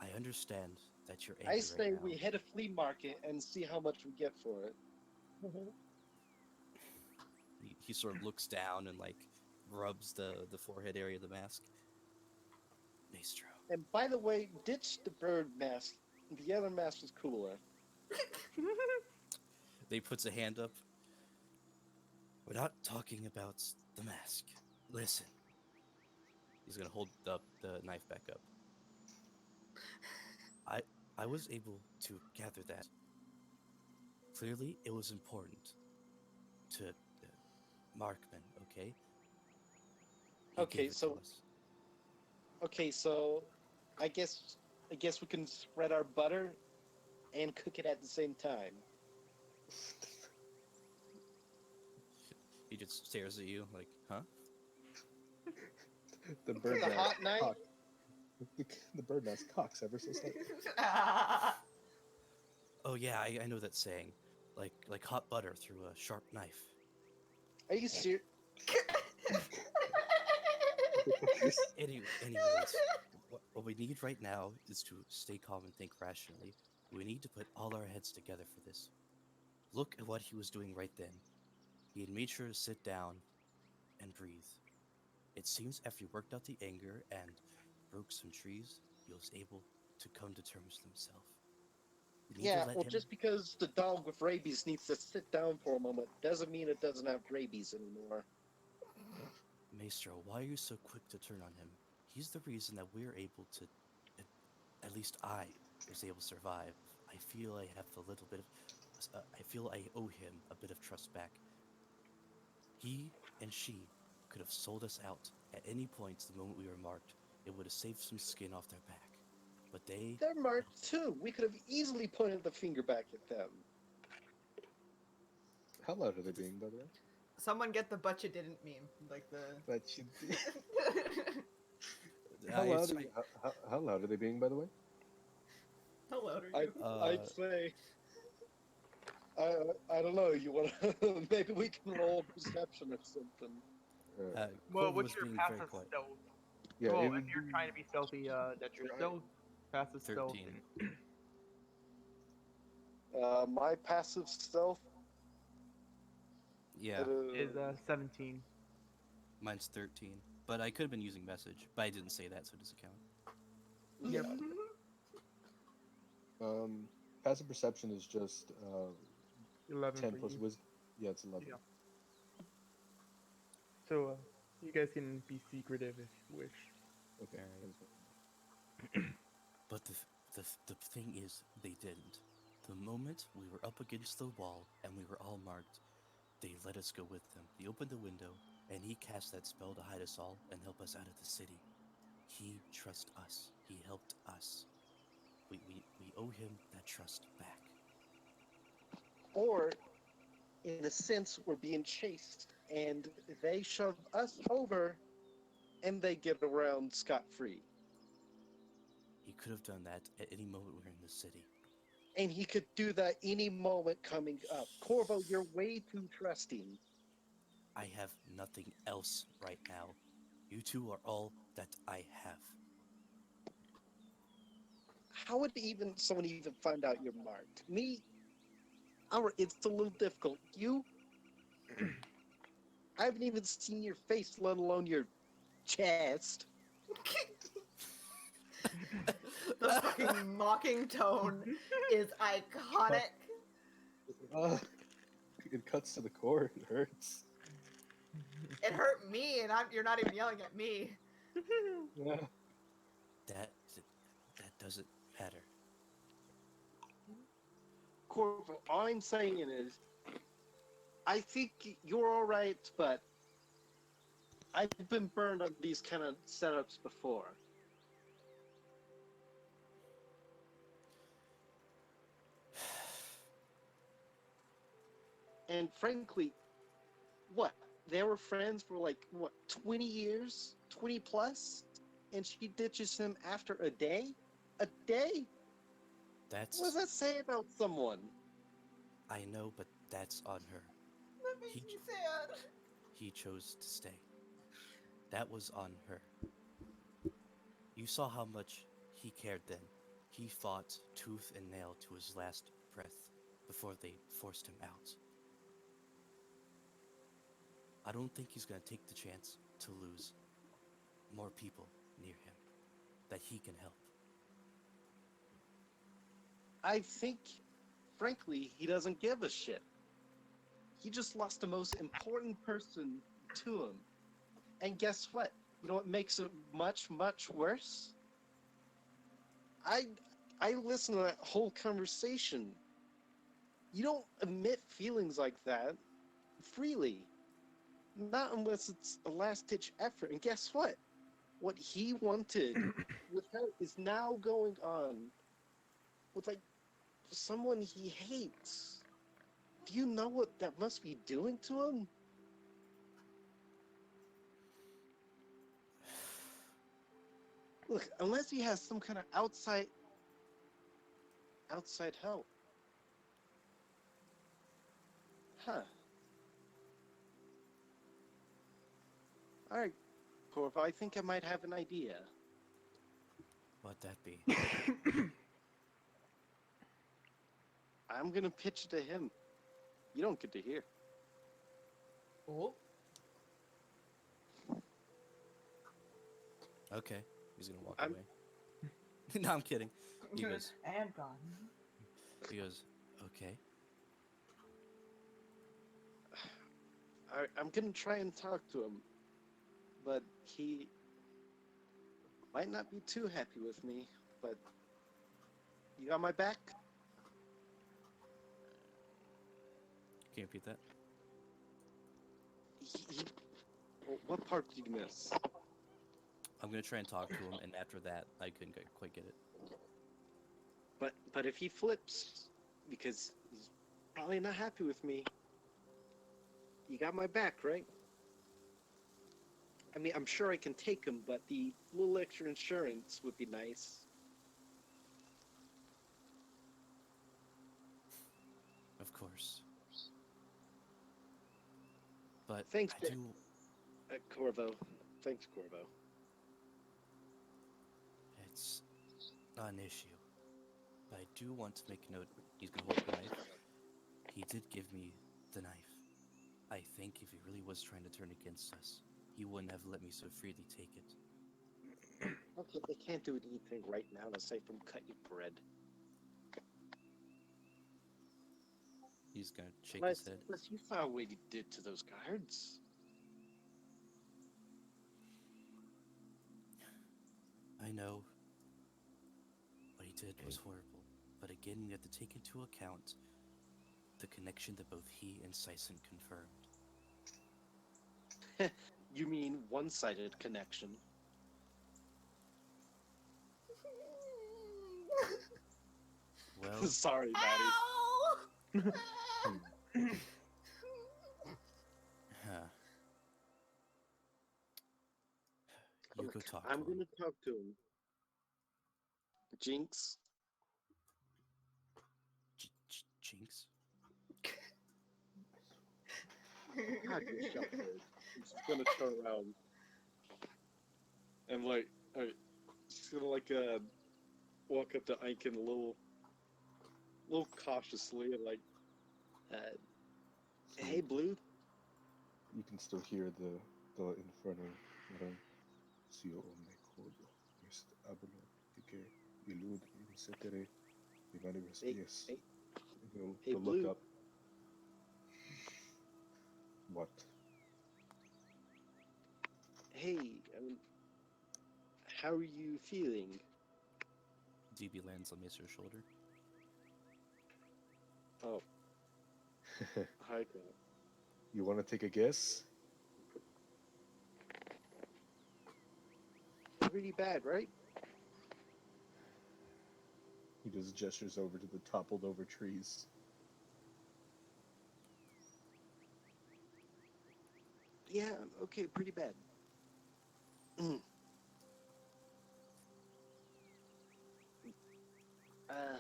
Speaker 3: I understand that you're angry
Speaker 6: I say
Speaker 3: right now.
Speaker 6: we hit a flea market and see how much we get for it.
Speaker 3: He sort of looks down and like rubs the forehead area of the mask. Maestro.
Speaker 6: And by the way, ditch the bird mask. The other mask was cooler.
Speaker 3: They puts a hand up. We're not talking about the mask. Listen. He's gonna hold up the knife back up. I was able to gather that. Clearly, it was important to Markman. Okay. He
Speaker 6: Okay,
Speaker 3: gave it to
Speaker 6: so-
Speaker 3: us.
Speaker 6: Okay, so I guess we can spread our butter and cook it at the same time.
Speaker 3: He just stares at you like, huh?
Speaker 4: The bird
Speaker 6: The
Speaker 4: nest
Speaker 6: hot knife?
Speaker 4: cock- the bird nest cocks ever so slightly.
Speaker 3: Oh yeah, I know that saying. Like hot butter through a sharp knife.
Speaker 6: Are you serious?
Speaker 3: Anyways, what we need right now is to stay calm and think rationally. We need to put all our heads together for this. Look at what he was doing right then. He had made sure to sit down and breathe. It seems after he worked out the anger and broke some trees, he was able to come to terms with himself. We need to
Speaker 6: Yeah,
Speaker 3: let
Speaker 6: well,
Speaker 3: him-
Speaker 6: just because the dog with rabies needs to sit down for a moment doesn't mean it doesn't have rabies anymore.
Speaker 3: Maestro, why are you so quick to turn on him? He's the reason that we're able to, at least I was able to survive. I feel I have a little bit of, I feel I owe him a bit of trust back. He and she could have sold us out at any point the moment we were marked. It would have saved some skin off their back. But they,
Speaker 6: They're marked too. We could have easily pointed the finger back at them.
Speaker 4: How loud are they being, by the way?
Speaker 2: Someone get the but you didn't meme. Like the.
Speaker 4: But you,
Speaker 3: I-
Speaker 4: how loud are they being, by the way?
Speaker 2: How loud are you?
Speaker 6: I'd say. I don't know. You want to? Maybe we can roll perception or something.
Speaker 3: Corvo
Speaker 1: Well, what's
Speaker 3: was
Speaker 1: your
Speaker 3: being
Speaker 1: passive
Speaker 3: very quiet.
Speaker 1: stealth?
Speaker 4: Yeah,
Speaker 1: well,
Speaker 4: it
Speaker 1: if
Speaker 4: would
Speaker 1: you're
Speaker 4: be-
Speaker 1: trying to be stealthy, that's your
Speaker 4: Right.
Speaker 1: stealth, passive stealth.
Speaker 3: 13.
Speaker 6: My passive stealth
Speaker 3: Yeah,
Speaker 1: Is 17.
Speaker 3: mine's 13. But I could have been using message, but I didn't say that, so it doesn't count.
Speaker 6: Yeah.
Speaker 4: Passive perception is just
Speaker 1: 11
Speaker 4: 10
Speaker 1: for
Speaker 4: plus
Speaker 1: you.
Speaker 4: wisdom. Yeah, it's 11.
Speaker 1: Yeah. So you guys can be secretive if you wish.
Speaker 4: Okay.
Speaker 3: Alright.
Speaker 4: that is fine.
Speaker 3: But the thing is, they didn't. The moment we were up against the wall and we were all marked, they let us go with them. He opened the window and he cast that spell to hide us all and help us out of the city. He trusts us. He helped us. We owe him that trust back.
Speaker 6: Or, in a sense, we're being chased, and they shove us over, and they get around scot-free.
Speaker 3: He could have done that at any moment we were in the city.
Speaker 6: and he could do that any moment coming up. Corvo, you're way too trusting.
Speaker 3: I have nothing else right now. You two are all that I have.
Speaker 6: How would someone even find out you're marked? Me, it's a little difficult. You, I haven't even seen your face, let alone your chest.
Speaker 2: The fucking mocking tone is iconic.
Speaker 4: It cuts to the core. It hurts.
Speaker 2: It hurt me, and you're not even yelling at me.
Speaker 4: Yeah.
Speaker 3: That doesn't matter.
Speaker 6: Corvo, all I'm saying is, I think you're all right, but I've been burned on these kind of setups before. And frankly, what? They were friends for like, what, 20 years? 20 plus? And she ditches him after a day? A day?
Speaker 3: That's
Speaker 6: What does that say about someone?
Speaker 3: I know, but that's on her.
Speaker 2: That makes me sad.
Speaker 3: He chose to stay. That was on her. You saw how much he cared then. He fought tooth and nail to his last breath before they forced him out. I don't think he's gonna take the chance to lose more people near him that he can help.
Speaker 6: I think, frankly, he doesn't give a shit. He just lost the most important person to him. And guess what? You know what makes it much, much worse? I listened to that whole conversation. You don't admit feelings like that freely. Not unless it's a last-ditch effort. And guess what? What he wanted with her is now going on with, like, someone he hates. Do you know what that must be doing to him? Look, unless he has some kind of outside help. Huh. Alright, Corvo, I think I might have an idea.
Speaker 3: What'd that be?
Speaker 6: I'm gonna pitch it to him. You don't get to hear.
Speaker 2: Oh.
Speaker 3: Okay, he's gonna walk
Speaker 6: I'm-
Speaker 3: away. No, I'm kidding. He goes,
Speaker 2: And gone.
Speaker 3: okay.
Speaker 6: I'm gonna try and talk to him, but he might not be too happy with me, but you got my back?
Speaker 3: Can you repeat that?
Speaker 6: What part did you miss?
Speaker 3: I'm gonna try and talk to him, and after that, I couldn't quite get it.
Speaker 6: But if he flips, because he's probably not happy with me, you got my back, right? I mean, I'm sure I can take him, but the little extra insurance would be nice.
Speaker 3: Of course. But
Speaker 6: Thanks,
Speaker 3: I do.
Speaker 6: Corvo. Thanks, Corvo.
Speaker 3: It's not an issue. But I do want to make note. He's gonna hold the knife. He did give me the knife. I think if he really was trying to turn against us, he wouldn't have let me so freely take it.
Speaker 6: Okay, they can't do anything right now aside from cut your bread.
Speaker 3: He's gonna shake his head.
Speaker 6: Plus, you saw what he did to those guards.
Speaker 3: I know what he did was horrible, but again, we have to take into account the connection that both he and Sison confirmed.
Speaker 6: You mean one-sided connection?
Speaker 3: Well,
Speaker 6: Sorry, Maddie.
Speaker 2: Ow!
Speaker 3: huh. You go talk to
Speaker 6: I'm
Speaker 3: him.
Speaker 6: gonna talk to him. Jinx,
Speaker 5: not gonna shout for it. I'm just gonna turn around and like, just gonna like walk up to Aiken a little cautiously and like, hey, Blue.
Speaker 4: You can still hear the Inferno muttering, "Si io me codo, est abolo, que illud incetere, divanibus
Speaker 6: Hey,
Speaker 4: dies."
Speaker 6: hey,
Speaker 4: He'll
Speaker 6: hey,
Speaker 4: look
Speaker 6: Blue.
Speaker 4: up. What?
Speaker 6: Hey, how are you feeling?
Speaker 3: DB lands on Mace's shoulder.
Speaker 5: Oh, hi, God.
Speaker 4: You want to take a guess?
Speaker 6: Pretty bad, right?
Speaker 4: He just gestures over to the toppled over trees.
Speaker 6: Yeah, okay, pretty bad. Mm. Uh,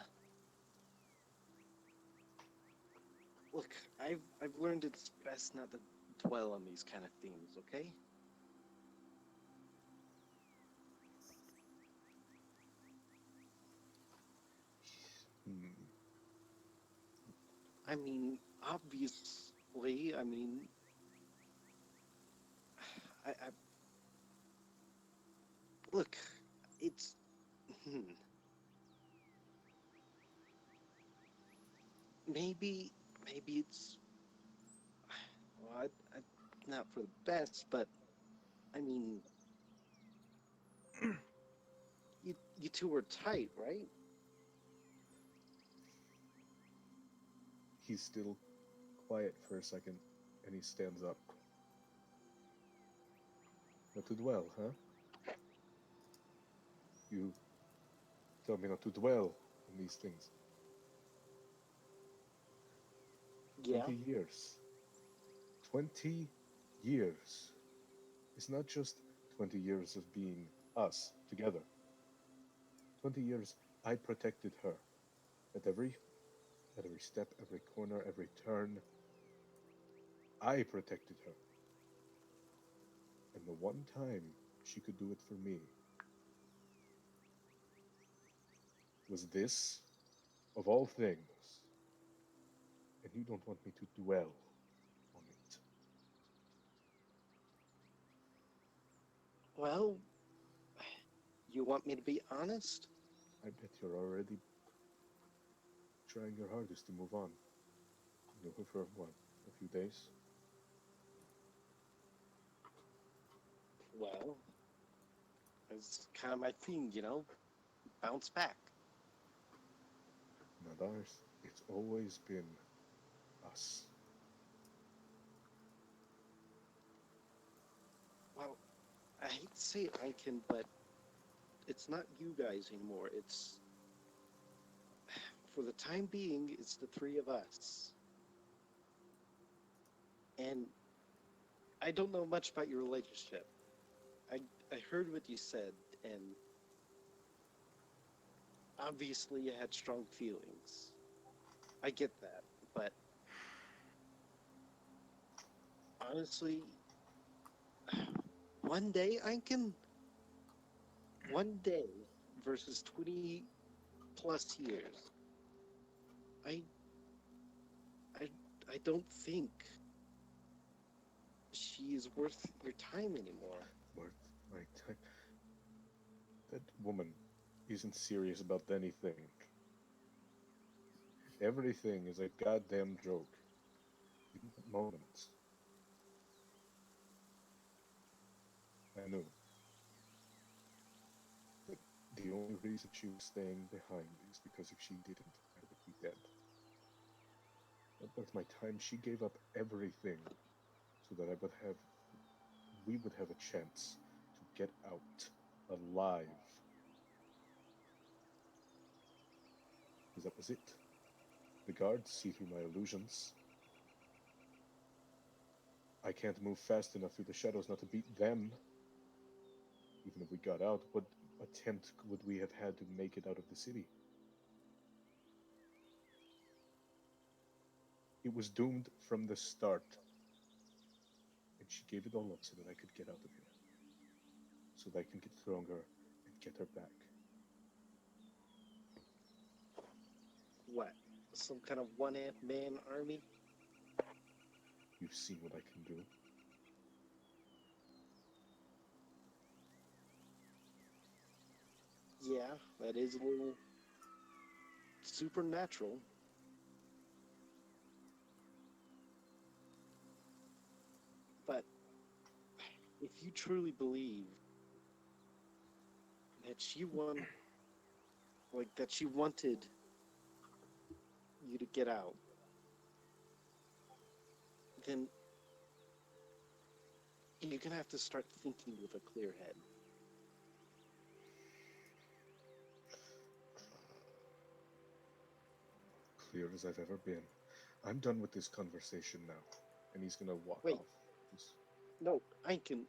Speaker 6: look, I've learned it's best not to dwell on these kind of themes, okay?
Speaker 4: Hmm.
Speaker 6: I mean, obviously, I mean, I look, it's maybe it's well, not for the best, but I mean, you two were tight, right?
Speaker 4: He's still quiet for a second, and he stands up. Not to dwell, huh? You tell me not to dwell on these things.
Speaker 6: Yeah.
Speaker 4: 20 years. 20 years. It's not just 20 years of being us together. 20 years I protected her at every step, every corner, every turn. I protected her. And the one time she could do it for me was this, of all things. And you don't want me to dwell on it.
Speaker 6: Well, you want me to be honest?
Speaker 4: I bet you're already trying your hardest to move on. You know her for what? A few days?
Speaker 6: Well, it's kind of my thing, bounce back.
Speaker 4: Not ours. It's always been us.
Speaker 6: Well, I hate to say it, Aiken, but it's not you guys anymore. It's, for the time being, it's the three of us. And I don't know much about your relationship. I heard what you said, and obviously you had strong feelings. I get that, but honestly, one day, Aiken, one day versus 20 plus years. I I I don't think she is worth your time anymore.
Speaker 4: Worth my time. That woman isn't serious about anything. Everything is a goddamn joke. In that moment, I knew that the only reason she was staying behind is because if she didn't, I would be dead. Not worth my time. She gave up everything so that we would have a chance to get out alive. Because that was it. The guards see through my illusions. I can't move fast enough through the shadows not to beat them. Even if we got out, what attempt would we have had to make it out of the city? It was doomed from the start. and she gave it all up so that I could get out of here. So that I can get stronger and get her back.
Speaker 6: What? Some kind of one-man army?
Speaker 4: You've seen what I can do.
Speaker 6: Yeah, that is a little supernatural. But if you truly believe that that she wanted you to get out, then you're gonna have to start thinking with a clear head.
Speaker 4: Clear as I've ever been. I'm done with this conversation now. And he's gonna walk
Speaker 6: Wait.
Speaker 4: off. He's-
Speaker 6: No, I can.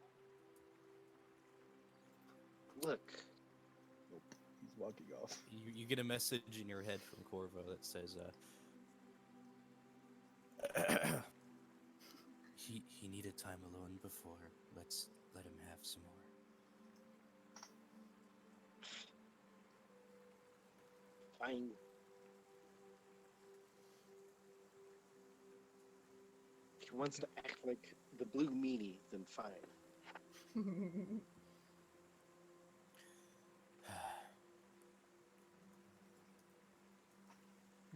Speaker 6: Look,
Speaker 4: Nope. He's walking off.
Speaker 3: You get a message in your head from Corvo that says, he needed time alone before. Let's let him have some more.
Speaker 6: fine. If he wants to act like the blue meanie, then fine.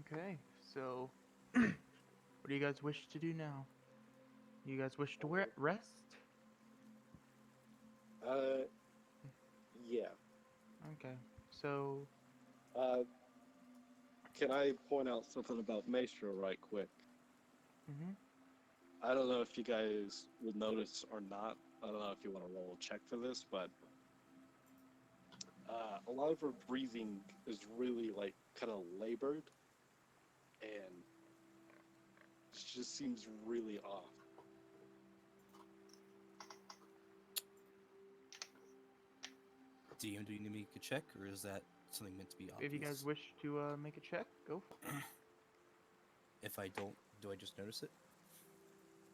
Speaker 1: Okay, so what do you guys wish to do now? You guys wish to rest?
Speaker 6: Yeah.
Speaker 1: Okay, so
Speaker 5: Can I point out something about Maestro right quick?
Speaker 1: mhm.
Speaker 5: I don't know if you guys will notice or not. I don't know if you want to roll a check for this, but a lot of her breathing is really like kind of labored, and she just seems really off.
Speaker 3: DM, do you need me to check, or is that something meant to be obvious?
Speaker 1: If you guys wish to make a check, go for it.
Speaker 3: If I don't, do I just notice it?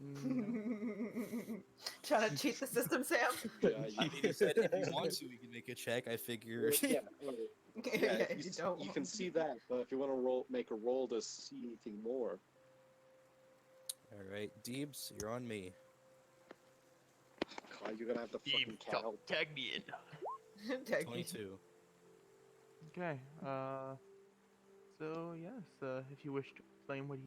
Speaker 1: Mm,
Speaker 2: Trying to cheat the system, Sam?
Speaker 5: Yeah,
Speaker 3: I mean, you said if you want to, we can make a check. I figure.
Speaker 6: Yeah,
Speaker 2: Yeah,
Speaker 5: you,
Speaker 2: you don't.
Speaker 5: you can see that, but if you want to make a roll to see anything more,
Speaker 3: All right, Deebs, you're on me.
Speaker 6: God, you're gonna have to fucking count.
Speaker 1: tag me in.
Speaker 2: Tag me.
Speaker 3: 22.
Speaker 1: Okay, so yes, if you wish to explain what you...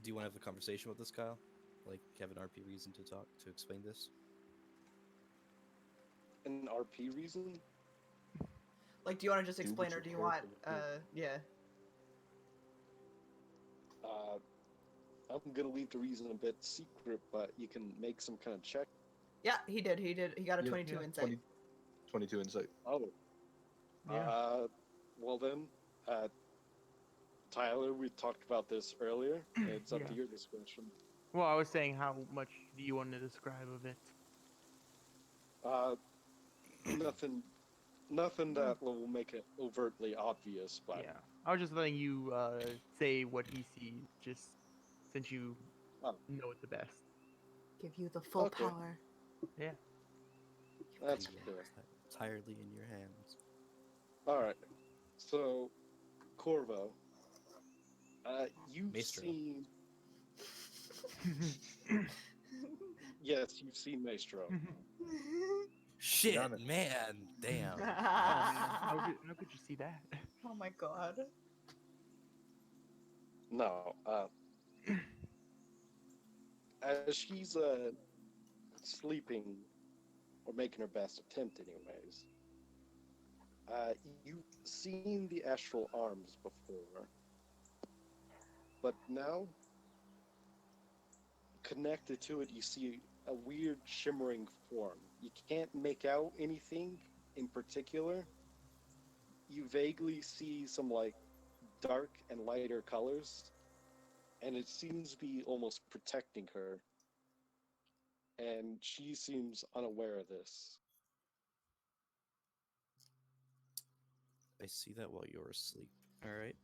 Speaker 3: Do you want to have a conversation with this, Kyle? Like, have an RP reason to talk to explain this?
Speaker 5: an RP reason.
Speaker 2: Like, do you want to just
Speaker 4: Do
Speaker 2: explain,
Speaker 4: what
Speaker 2: or
Speaker 4: you
Speaker 2: do you
Speaker 4: heard
Speaker 2: want,
Speaker 4: from the group.
Speaker 2: yeah.
Speaker 5: I'm gonna leave the reason a bit secret, but you can make some kind of check.
Speaker 2: Yeah, he did. He got a
Speaker 4: Yeah,
Speaker 2: 22
Speaker 1: yeah,
Speaker 2: insight.
Speaker 4: 22 insight.
Speaker 5: Oh,
Speaker 1: Yeah.
Speaker 5: well then, Tyler, we talked about this earlier. It's up to
Speaker 1: Yeah.
Speaker 5: your discretion.
Speaker 1: Well, I was saying, how much do you want to describe of it?
Speaker 5: Nothing that will make it overtly obvious, but
Speaker 1: Yeah, I was just letting you say what he sees, just since you
Speaker 5: Oh.
Speaker 1: know it the best.
Speaker 2: Give you the full
Speaker 5: Okay.
Speaker 2: power.
Speaker 1: Yeah.
Speaker 5: that's
Speaker 3: Yeah,
Speaker 5: fair.
Speaker 3: it's entirely in your hands.
Speaker 5: All right. So, Corvo, you've
Speaker 3: Maestro.
Speaker 5: seen. Yes, you've seen Maestro.
Speaker 3: Shit,
Speaker 4: on it.
Speaker 3: man, damn.
Speaker 1: Oh man, how could you see that?
Speaker 2: Oh my god.
Speaker 5: No. As she's sleeping, or making her best attempt, anyways. You've seen the astral arms before, but now, connected to it, you see a weird shimmering form. You can't make out anything in particular. You vaguely see some like dark and lighter colors, and it seems to be almost protecting her. And she seems unaware of this.
Speaker 3: I see that while you're asleep. Alright.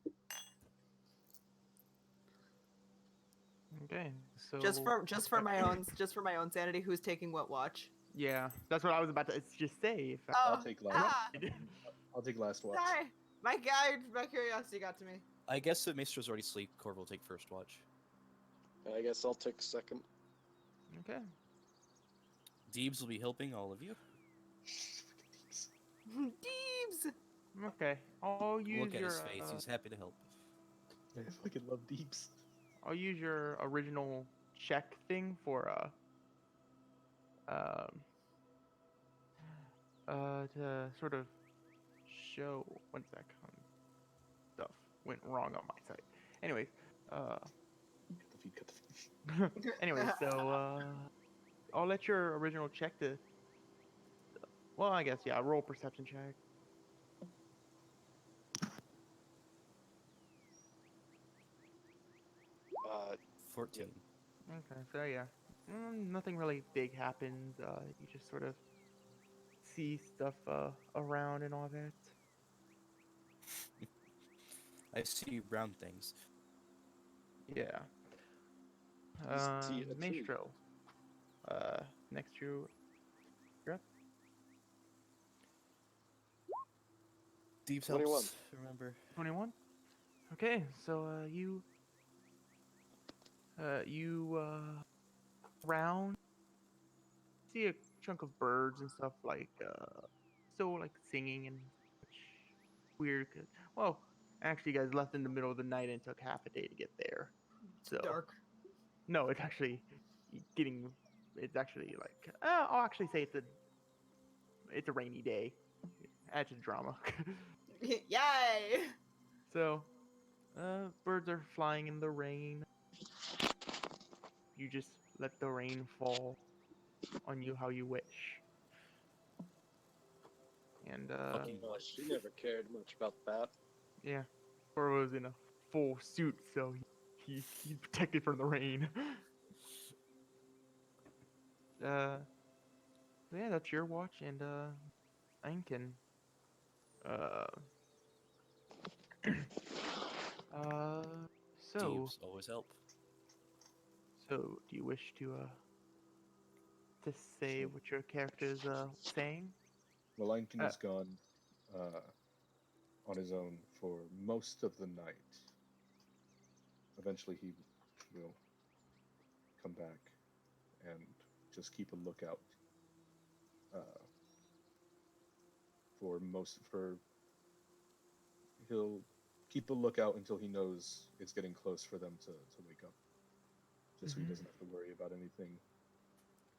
Speaker 1: Okay, so
Speaker 2: just for my own sanity, who's taking what watch?
Speaker 1: yeah, that's what I was about to just say. If
Speaker 2: Oh,
Speaker 4: I'll take last. I'll take last watch.
Speaker 2: Sorry, my curiosity got to me.
Speaker 3: I guess that Maester's already asleep. Corv will take first watch.
Speaker 5: I guess I'll take second.
Speaker 1: okay,
Speaker 3: Deebs will be helping all of you.
Speaker 2: Deebs.
Speaker 1: okay, I'll use
Speaker 3: Look at
Speaker 1: your
Speaker 3: his face. He's happy to help.
Speaker 4: I fucking love deeps.
Speaker 1: I'll use your original check thing for to sort of show one sec. Stuff went wrong on my side. Anyways,
Speaker 4: Cut the feed. Cut the feed.
Speaker 1: anyway, so I'll let your original check to. Well, I guess yeah, roll perception check.
Speaker 3: 14.
Speaker 1: Okay, so yeah, nothing really big happens. You just sort of see stuff around and all that.
Speaker 3: I see brown things.
Speaker 1: Yeah.
Speaker 5: You see a tree.
Speaker 1: Maestro. Next to you. You're up.
Speaker 3: Deebs
Speaker 5: 21.
Speaker 3: helps. Remember.
Speaker 1: 21. Okay, so you round see a chunk of birds and stuff like still like singing and weird. Well, actually, you guys left in the middle of the night and took half a day to get there. So
Speaker 2: Dark.
Speaker 1: no, it's actually getting. It's actually like I'll actually say it's a rainy day. Add to the drama.
Speaker 2: Yay!
Speaker 1: So, birds are flying in the rain. You just let the rain fall on you how you wish. And
Speaker 3: Fucking
Speaker 5: Oh, she never cared much about that.
Speaker 1: yeah, Corvo was in a full suit, so he's protected from the rain. Yeah, that's your watch, and Einken. So
Speaker 3: Deebs always help.
Speaker 1: do you wish to say what your character is saying?
Speaker 4: Well, Einken
Speaker 1: Uh,
Speaker 4: is gone on his own for most of the night. Eventually, he will come back and just keep a lookout he'll keep a lookout until he knows it's getting close for them to wake up. Just so he
Speaker 1: Mhm.
Speaker 4: doesn't have to worry about anything.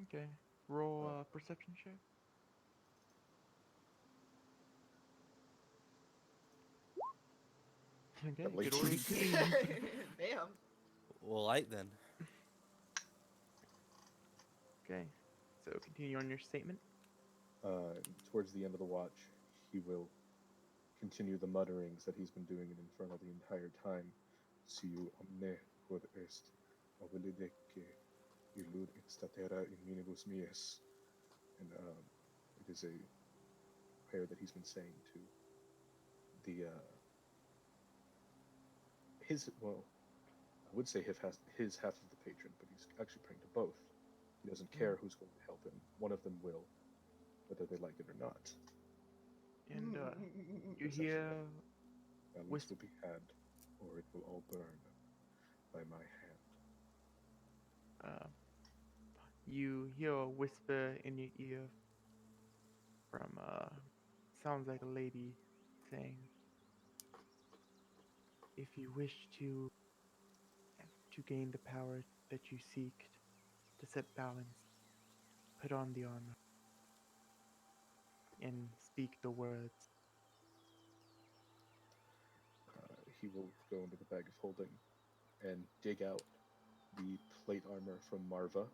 Speaker 1: Okay. Roll perception check. Okay,
Speaker 4: At
Speaker 1: good
Speaker 4: least.
Speaker 1: old 18.
Speaker 2: Damn.
Speaker 3: Well, light then.
Speaker 1: Okay, so continue on your statement.
Speaker 4: Towards the end of the watch, he will continue the mutterings that he's been doing in Infernal the entire time. Siu omne quod est oblidece illud extatera in minibus mies. And it is a prayer that he's been saying to the I would say his half of the patron, but he's actually praying to both. He doesn't care who's going to help him. One of them will, whether they like it or not.
Speaker 1: And you
Speaker 4: Essentially,
Speaker 1: hear
Speaker 4: balance will be had, or it will all burn by my hand.
Speaker 1: you hear a whisper in your ear from sounds like a lady saying, if you wish to gain the power that you seek to set balance, put on the armor and speak the words.
Speaker 4: He will go into the bag of holding and dig out the plate armor from Marva.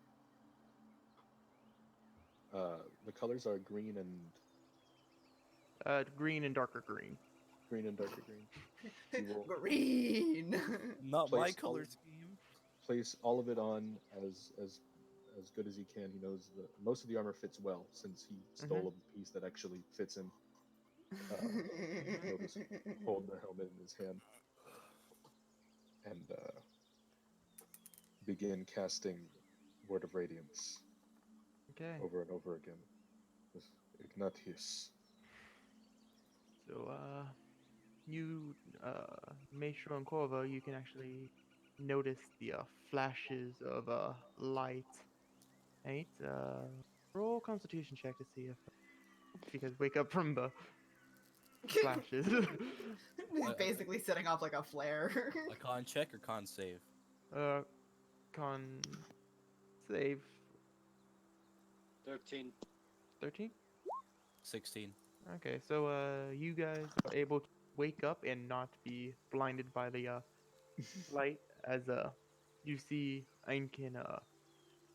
Speaker 4: The colors are green and
Speaker 1: Green and darker green.
Speaker 4: darker green. He will
Speaker 2: Green.
Speaker 3: Not my
Speaker 4: Place
Speaker 3: color
Speaker 4: all-
Speaker 3: scheme.
Speaker 4: place all of it on as good as he can. He knows that most of the armor fits well since he stole a piece that actually fits him. He'll just hold the helmet in his hand, and begin casting Word of Radiance
Speaker 1: Okay.
Speaker 4: over and over again. With Ignatius.
Speaker 1: So, you, Maestro and Corvo, you can actually notice the flashes of light. Right? Roll Constitution check to see if you guys wake up from the flashes.
Speaker 2: He's basically setting off like a flare.
Speaker 3: A con check or con save?
Speaker 1: Con save
Speaker 5: 13.
Speaker 1: 13.
Speaker 3: 16.
Speaker 1: Okay, so you guys are able to wake up and not be blinded by the light as you see Einkin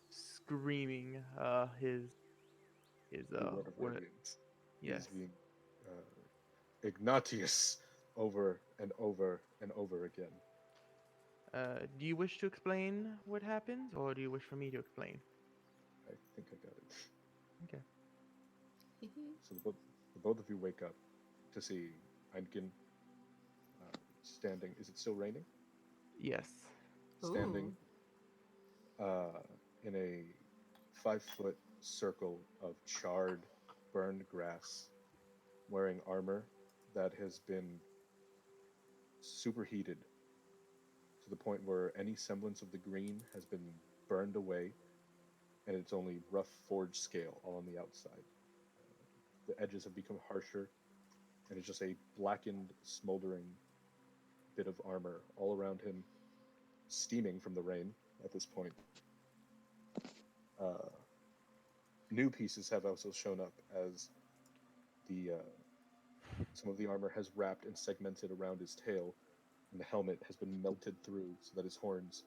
Speaker 1: screaming his
Speaker 4: The Word of
Speaker 1: what
Speaker 4: Radiance.
Speaker 1: yes.
Speaker 4: He's being Ignatius over and over and over again.
Speaker 1: Do you wish to explain what happens, or do you wish for me to explain?
Speaker 4: I think I got it.
Speaker 1: Okay.
Speaker 4: So the both of you wake up to see Einkin standing. Is it still raining?
Speaker 1: Yes.
Speaker 4: Standing in a 5-foot circle of charred, burned grass, wearing armor that has been superheated to the point where any semblance of the green has been burned away, and it's only rough forged scale all on the outside. The edges have become harsher, and it's just a blackened, smoldering bit of armor all around him, steaming from the rain at this point. New pieces have also shown up as the some of the armor has wrapped and segmented around his tail, and the helmet has been melted through so that his horns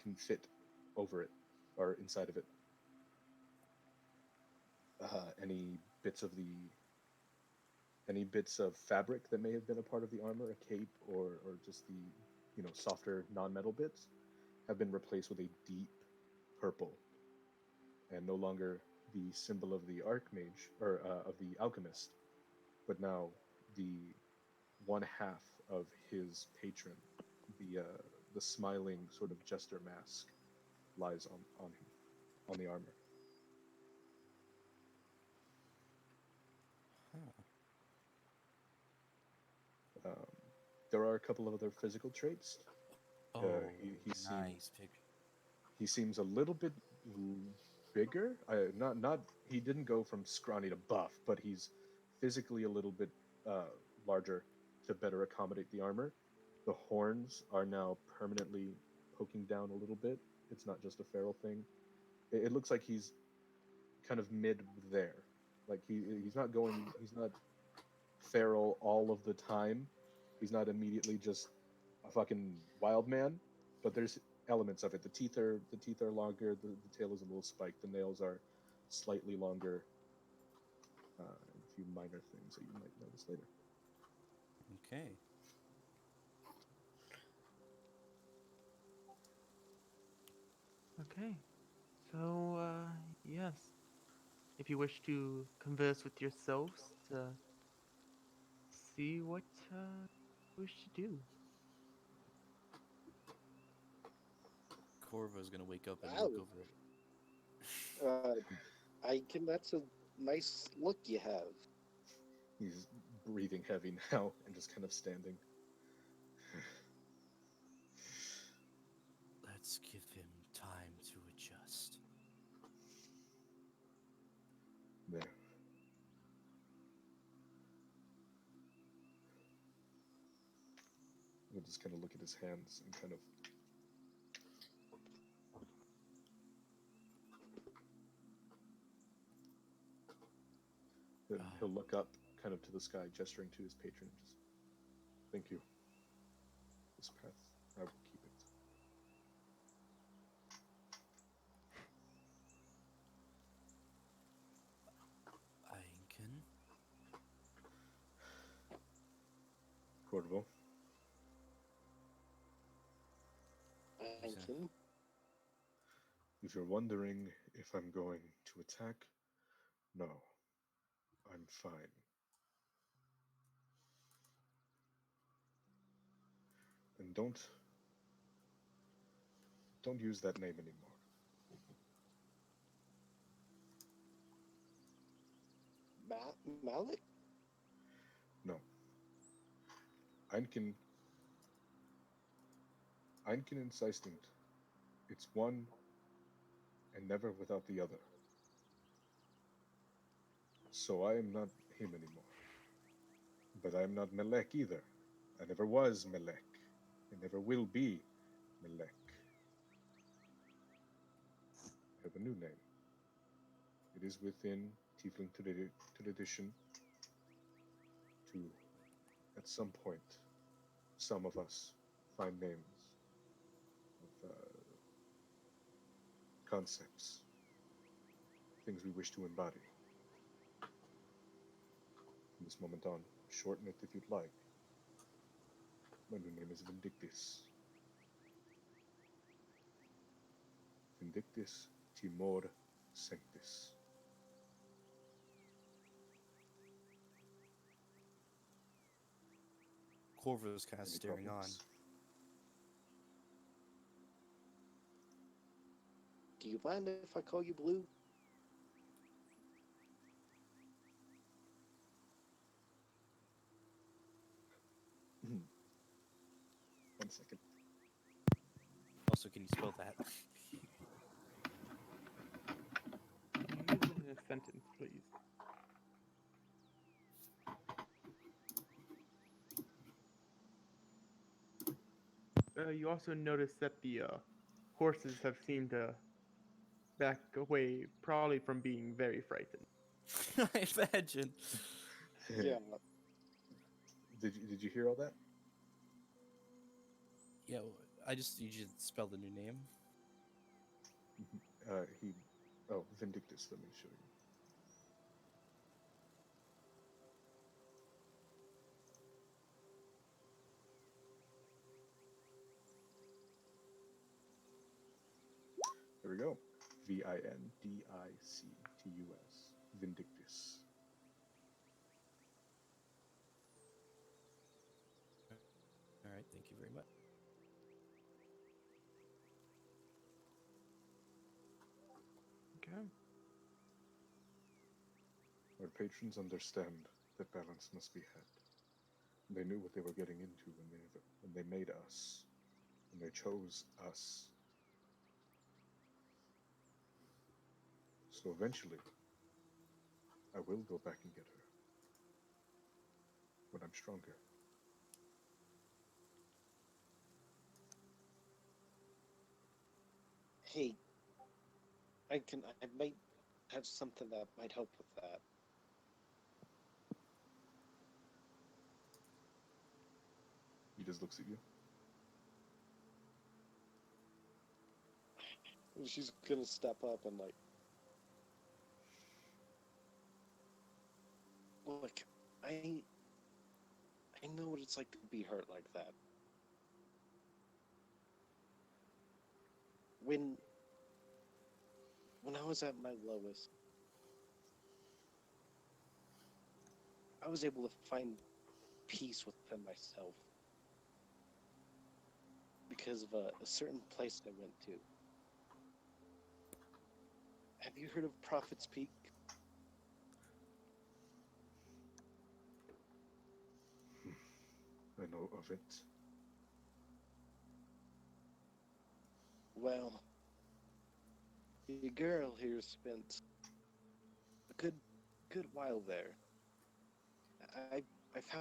Speaker 4: can fit over it or inside of it. Any bits of fabric that may have been a part of the armor, a cape or just the softer non-metal bits, have been replaced with a deep purple, and no longer the symbol of the archmage or of the alchemist, but now the one half of his patron, the smiling sort of jester mask, lies on him, on the armor. There are a couple of other physical traits.
Speaker 3: Oh, nice picture.
Speaker 4: He seems a little bit bigger. He didn't go from scrawny to buff, but he's physically a little bit larger to better accommodate the armor. The horns are now permanently poking down a little bit. It's not just a feral thing. It looks like he's kind of mid there. Like he's not feral all of the time. He's not immediately just a fucking wild man, but there's elements of it. The teeth are longer. The tail is a little spiked. The nails are slightly longer. And a few minor things that you might notice later.
Speaker 3: Okay.
Speaker 1: Okay. So yes, if you wish to converse with yourselves to see what you wish to do.
Speaker 3: Corvo's gonna wake up and
Speaker 6: Wow.
Speaker 3: look over it.
Speaker 6: That's a nice look you have.
Speaker 4: He's breathing heavy now and just kind of standing.
Speaker 3: Let's give him time to adjust.
Speaker 4: There. We'll just kind of look at his hands and kind of. He'll look up kind of to the sky, gesturing to his patron. Just, thank you. This path, I will keep it.
Speaker 3: Einkin?
Speaker 4: Corvo.
Speaker 6: Einkin.
Speaker 4: If you're wondering if I'm going to attack, no. I'm fine. And Don't use that name anymore.
Speaker 6: Malik?
Speaker 4: No. Einken. Einken and Seistinct. It's one and never without the other. So I am not him anymore. But I am not Melek either. I never was Melek. I never will be Melek. I have a new name. It is within Tiefling tradition to, at some point, some of us find names of concepts, things we wish to embody. From this moment on, shorten it if you'd like. My new name is Vindictus. Vindictus Timor Sanctus.
Speaker 3: Corvo's kind of
Speaker 4: Any
Speaker 3: staring on.
Speaker 4: problems?
Speaker 6: Do you mind if I call you Blue?
Speaker 4: One second.
Speaker 3: Also, can you spell that?
Speaker 1: Use it in a sentence, please. You also notice that the horses have seemed to back away, probably from being very frightened.
Speaker 3: I imagine.
Speaker 6: Yeah.
Speaker 4: Did you hear all that?
Speaker 3: Yeah, I just you just spell the new name.
Speaker 4: He. Oh, Vindictus. Let me show you. There we go. Vindictus. Vindictus.
Speaker 3: All right, thank you very much.
Speaker 1: Okay.
Speaker 4: Our patrons understand that balance must be had. They knew what they were getting into when they made us, when they chose us. So eventually, I will go back and get her. When I'm stronger.
Speaker 6: Hey, I might have something that might help with that.
Speaker 4: He just looks at you.
Speaker 6: She's gonna step up and like, look, I know what it's like to be hurt like that. When I was at my lowest, I was able to find peace within myself because of a certain place I went to. Have you heard of Prophet's Peak?
Speaker 4: I know of it.
Speaker 6: Well, your girl here spent a good while there. I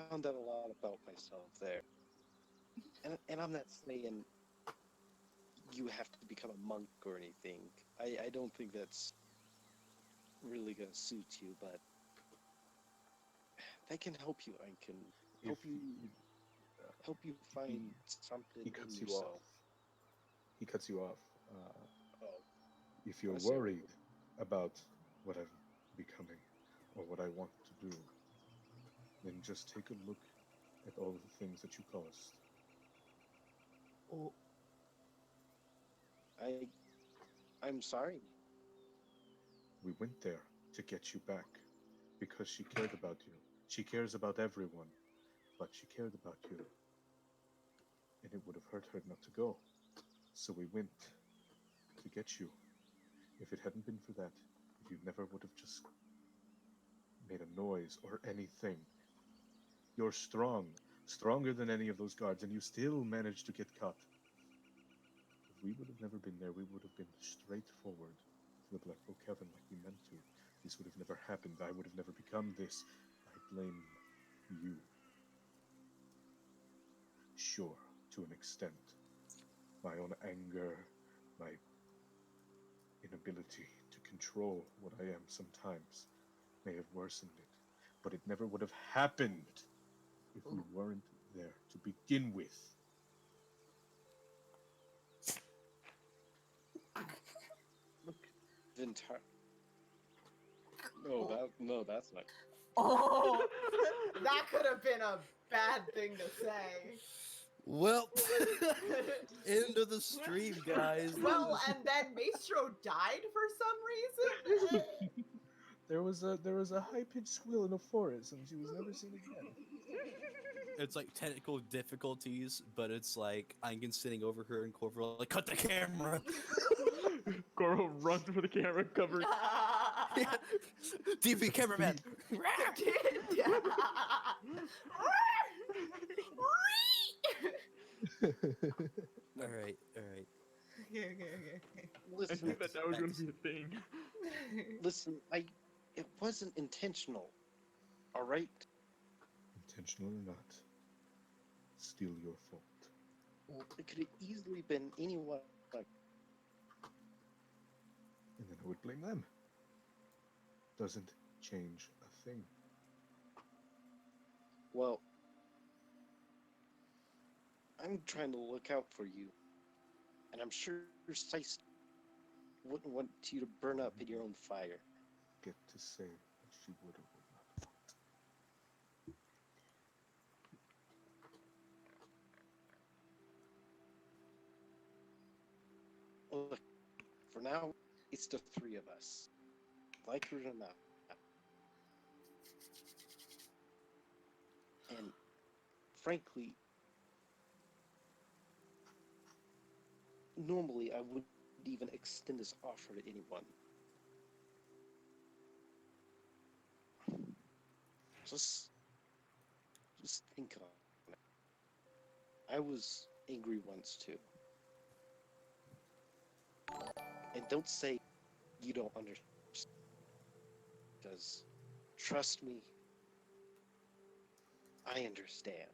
Speaker 6: found out a lot about myself there, and I'm not saying you have to become a monk or anything. I don't think that's really gonna suit you, but that can help you. I can help
Speaker 4: If
Speaker 6: you
Speaker 4: uh,
Speaker 6: help you find something
Speaker 4: he
Speaker 6: in
Speaker 4: cuts you
Speaker 6: yourself.
Speaker 4: off. He cuts you off.
Speaker 6: Oh,
Speaker 4: If you're
Speaker 6: I see.
Speaker 4: worried about what I'm becoming or what I want to do, then just take a look at all of the things that you caused.
Speaker 3: Oh,
Speaker 6: I'm sorry.
Speaker 4: We went there to get you back because she cared about you. She cares about everyone, but she cared about you. And it would have hurt her not to go. So we went to get you. If it hadn't been for that, if you never would have just made a noise or anything. You're strong, stronger than any of those guards, and you still managed to get caught. If we would have never been there, we would have been straight forward to the Black Book Heaven like we meant to. This would have never happened. I would have never become this. I blame you. Sure, to an extent. My own anger, my inability to control what I am sometimes may have worsened it, but it never would have happened if we weren't there to begin with.
Speaker 5: Ventar. No, that's not.
Speaker 2: Oh, that could have been a bad thing to say.
Speaker 3: Well, end of the stream, guys.
Speaker 2: Well, and then Maestro died for some reason.
Speaker 4: There was a high pitched squeal in a forest, and she was never seen again.
Speaker 3: It's like technical difficulties, but it's like Eingen sitting over her and Corvo like, cut the camera.
Speaker 1: Goro runs for the camera, covered.
Speaker 3: DP cameraman. All right.
Speaker 2: Okay.
Speaker 1: I
Speaker 5: Listen,
Speaker 1: knew that was going to be a thing.
Speaker 5: listen. It wasn't intentional. All right.
Speaker 4: Intentional or not, still your fault.
Speaker 5: It could have easily been anyone. Like,
Speaker 4: And then I would blame them. Doesn't change a thing.
Speaker 5: well, I'm trying to look out for you, and I'm sure Sice wouldn't want you to burn up in your own fire.
Speaker 4: Get to say what she would or would not want.
Speaker 5: Look, for now, it's the three of us. Like it or not. And frankly, normally I wouldn't even extend this offer to anyone. Just think on it. I was angry once too. And don't say you don't understand. Because trust me, I understand.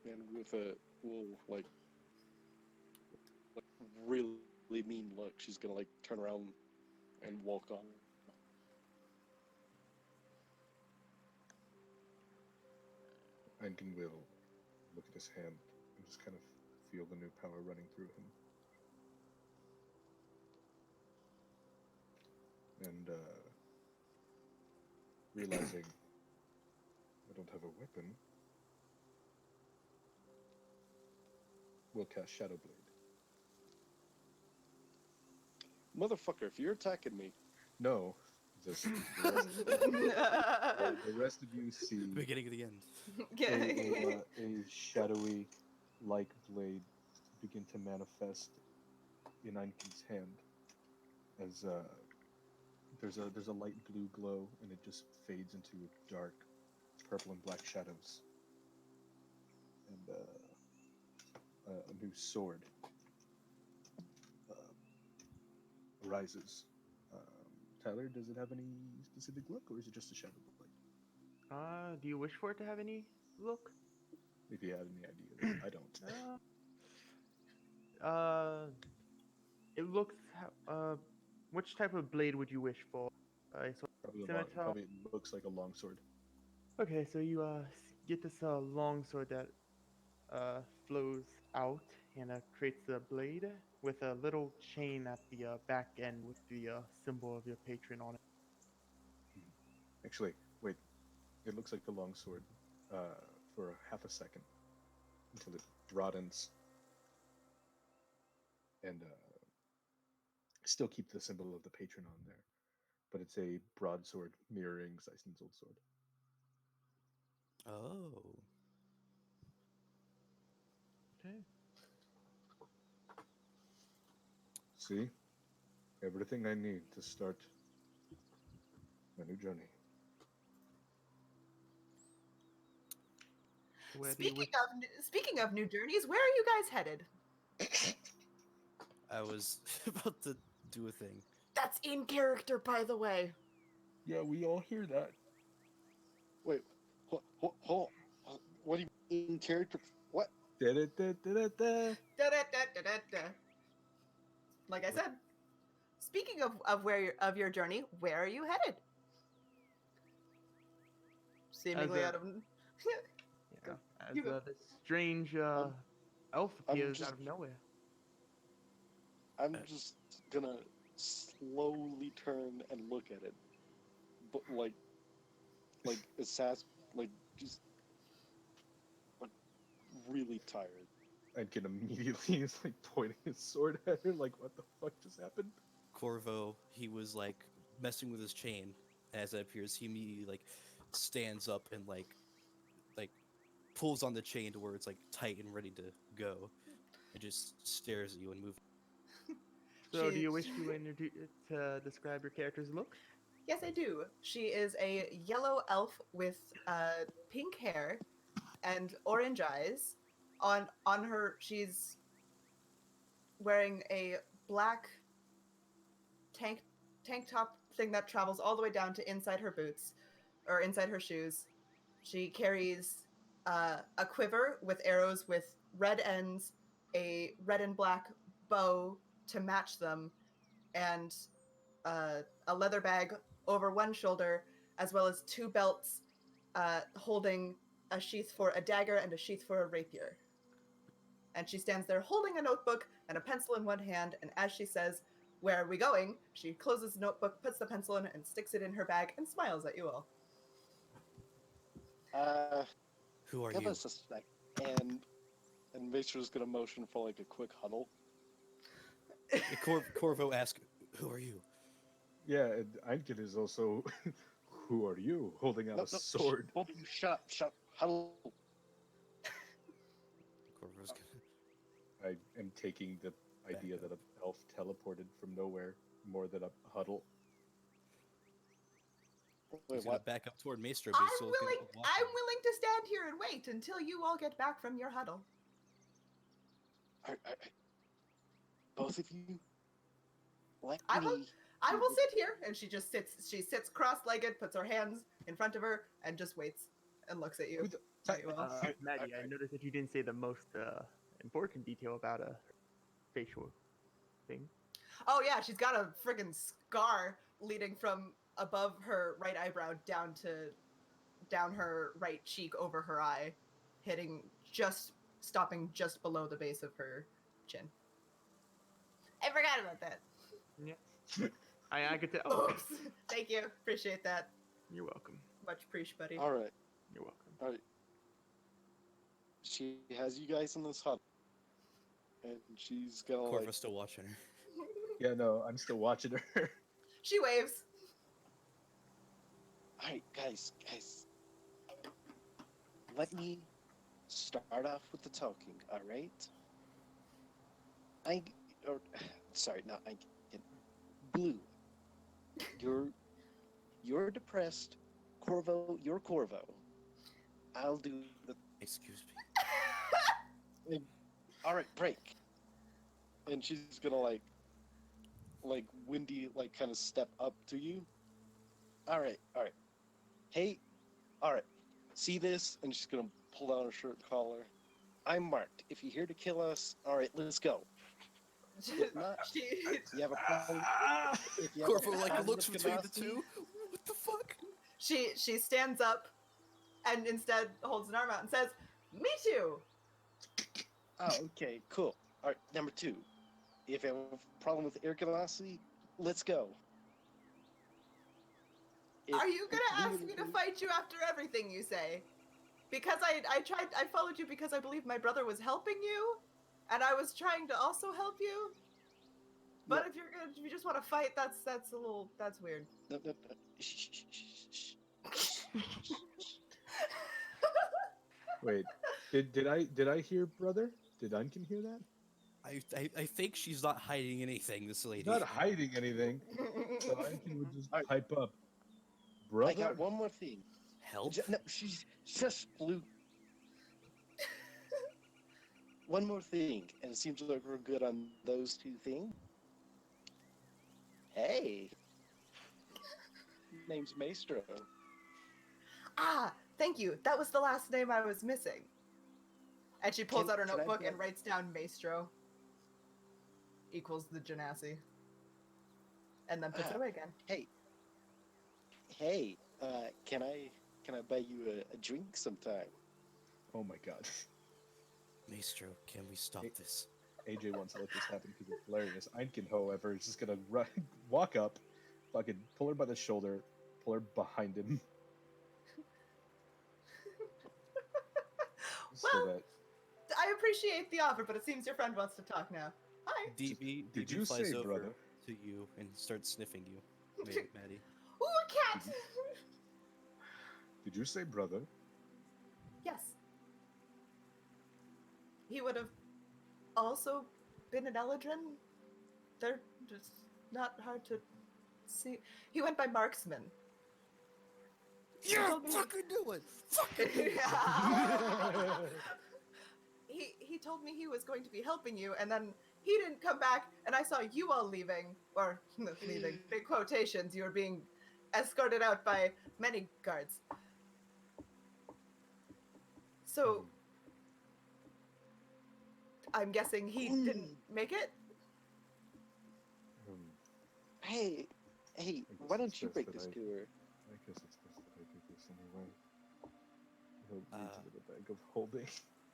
Speaker 5: And with a little like really mean look, she's gonna like turn around and walk on.
Speaker 4: Einken will look at his hand and just kind of feel the new power running through him. And realizing I don't have a weapon, we'll cast Shadow Blade.
Speaker 5: Motherfucker, if you're attacking me,
Speaker 4: No, just the rest of you see
Speaker 3: Beginning of the end.
Speaker 4: a shadowy, like blade begin to manifest in Einken's hand as there's a light blue glow and it just fades into dark purple and black shadows, and a new sword arises. Tyler, does it have any specific look, or is it just a shadow blade?
Speaker 1: Do you wish for it to have any look?
Speaker 4: If you had any ideas, I don't.
Speaker 1: It looks. Which type of blade would you wish for?
Speaker 4: Probably it looks like a longsword.
Speaker 1: Okay, so you get this long sword that flows out and creates a blade with a little chain at the back end with the symbol of your patron on it.
Speaker 4: Actually, wait. It looks like a longsword for half a second until it broadens and still keep the symbol of the patron on there, but it's a broadsword mirroring Zeissen's old sword.
Speaker 3: Oh.
Speaker 1: Okay.
Speaker 4: See? Everything I need to start my new journey.
Speaker 1: Where do you wish?
Speaker 2: Speaking of new journeys, where are you guys headed?
Speaker 3: I was about to do a thing.
Speaker 2: That's in character, by the way.
Speaker 4: Yeah, we all hear that.
Speaker 5: Wait, what do you in character? What?
Speaker 4: Da-da-da-da-da-da.
Speaker 2: Da-da-da-da-da-da. Like I said, speaking of your journey, where are you headed? Seemingly
Speaker 1: a-
Speaker 2: out of
Speaker 1: Yeah, as
Speaker 2: you go.
Speaker 1: this strange elf
Speaker 5: I'm
Speaker 1: appears
Speaker 5: just-
Speaker 1: out of nowhere.
Speaker 5: I'm just gonna slowly turn and look at it, but like assassin, like just like really tired.
Speaker 4: Ankin immediately is like pointing his sword at her, like, what the fuck just happened?
Speaker 3: Corvo, he was like messing with his chain. As it appears, he immediately like stands up and like pulls on the chain to where it's like tight and ready to go, and just stares at you and moves.
Speaker 1: So, do
Speaker 2: She-
Speaker 1: you wish to describe your character's look?
Speaker 2: Yes, I do. She is a yellow elf with pink hair and orange eyes. On her, she's wearing a black tank top thing that travels all the way down to inside her boots or inside her shoes. She carries a quiver with arrows with red ends, a red and black bow to match them, and a leather bag over one shoulder, as well as two belts holding a sheath for a dagger and a sheath for a rapier. And she stands there holding a notebook and a pencil in one hand, and as she says, "Where are we going?" she closes the notebook, puts the pencil in, and sticks it in her bag, and smiles at you all.
Speaker 3: Who are
Speaker 5: Give
Speaker 3: you?
Speaker 5: us a sec, and Macer's gonna motion for like a quick huddle.
Speaker 3: Corvo asks, "Who are you?"
Speaker 4: Yeah, and Ankin is also, who are you? Holding out
Speaker 5: No,
Speaker 4: a
Speaker 5: no,
Speaker 4: sword.
Speaker 5: Both of you, shut up, huddle.
Speaker 3: Corvo's gonna.
Speaker 4: I am taking the idea that an elf teleported from nowhere more than a huddle.
Speaker 5: Wait,
Speaker 3: He's gonna
Speaker 5: what?
Speaker 3: back up toward Maestro, but he's still gonna walk
Speaker 2: I'm
Speaker 3: him.
Speaker 2: willing to stand here and wait until you all get back from your huddle.
Speaker 5: Both of you? Let
Speaker 2: I will-
Speaker 5: me.
Speaker 2: I will sit here, and she sits cross-legged, puts her hands in front of her, and just waits and looks at you.
Speaker 4: Who the-
Speaker 2: At you all.
Speaker 1: Maggie, I noticed that you didn't say the most important detail about a facial thing.
Speaker 2: Oh yeah, she's got a friggin' scar leading from above her right eyebrow down her right cheek over her eye, stopping just below the base of her chin. I forgot about that.
Speaker 1: Yeah. I could tell. Oh,
Speaker 2: Oops. Thank you. Appreciate that.
Speaker 1: you're welcome.
Speaker 2: Much appreciate, buddy.
Speaker 5: All right.
Speaker 1: You're welcome.
Speaker 5: She has you guys in this huddle, and she's gonna
Speaker 3: Corvo's
Speaker 5: like.
Speaker 3: still watching her.
Speaker 4: Yeah, no, I'm still watching her.
Speaker 2: She waves.
Speaker 5: All right, guys. Let me start off with the talking. All right. Sorry, not I. Blue. You're depressed. Corvo, you're Corvo. I'll do the.
Speaker 3: Excuse me.
Speaker 5: All right, break. And she's gonna like Windy, like kind of step up to you. All right. Hey, all right. See this? And she's gonna pull down her shirt collar. I'm marked. If you're here to kill us, all right, let's go. If not,
Speaker 2: She
Speaker 5: if you have a problem, if you have a
Speaker 3: Corvo like
Speaker 5: problem
Speaker 3: looks
Speaker 5: with
Speaker 3: between the
Speaker 5: Ganassi,
Speaker 3: two. What the fuck?
Speaker 2: she stands up and instead holds an arm out and says, "Me too."
Speaker 5: Oh, okay, cool. All right, number 2. If you have a problem with air Ganassi, let's go.
Speaker 2: Are you gonna ask me to fight you after everything you say? Because I followed you because I believe my brother was helping you, and I was trying to also help you. But if you just want to fight, that's weird.
Speaker 5: No. Shh.
Speaker 4: Wait, did I hear brother? Did Ankin hear that?
Speaker 3: I think she's not hiding anything, this
Speaker 4: He's
Speaker 3: lady.
Speaker 4: not hiding anything. So Einkin would just
Speaker 5: Alright.
Speaker 4: pipe up.
Speaker 5: I
Speaker 4: Brother?
Speaker 5: got one more thing.
Speaker 3: Help?
Speaker 5: No, she's just flew. One more thing, and it seems like we're good on those two things. Hey, name's Maestro.
Speaker 2: Ah, thank you. That was the last name I was missing. And she pulls
Speaker 5: Can-
Speaker 2: out her
Speaker 5: can I
Speaker 2: notebook
Speaker 5: get-
Speaker 2: and writes down Maestro equals the Genasi. And then puts it
Speaker 5: Ah.
Speaker 2: away again.
Speaker 5: Hey, can I buy you a drink sometime?
Speaker 4: Oh my god.
Speaker 3: Maestro, can we stop
Speaker 4: Hey.
Speaker 3: this?
Speaker 4: AJ wants to let this happen because it's hilarious. Einkin, however, is just gonna run, walk up, fucking pull her by the shoulder, pull her behind him. So
Speaker 2: Well,
Speaker 4: that
Speaker 2: I appreciate the offer, but it seems your friend wants to talk now. Hi.
Speaker 3: DB,
Speaker 4: Did
Speaker 3: DB
Speaker 4: you
Speaker 3: flies
Speaker 4: say
Speaker 3: over
Speaker 4: brother?
Speaker 3: to you and starts sniffing you, Maddie.
Speaker 2: Ooh, a cat!
Speaker 4: did you say brother?
Speaker 2: Yes. He would have also been an Eladrin. They're just not hard to see. He went by Marksman.
Speaker 3: You
Speaker 2: told me-
Speaker 3: fucking knew it! Fucking knew it!
Speaker 2: He told me he was going to be helping you, and then he didn't come back, and I saw you all leaving, or leaving, big quotations, you were being escorted out by many guards. So, I'm guessing he didn't make it?
Speaker 4: Um,
Speaker 5: Hey,
Speaker 4: I
Speaker 5: why
Speaker 4: guess
Speaker 5: don't
Speaker 4: it's
Speaker 5: you
Speaker 4: best
Speaker 5: break
Speaker 4: that
Speaker 5: this
Speaker 4: I-
Speaker 5: to her?
Speaker 4: I guess it's best that I do this anyway. He'll reach
Speaker 3: Uh,
Speaker 4: into the bag of holding.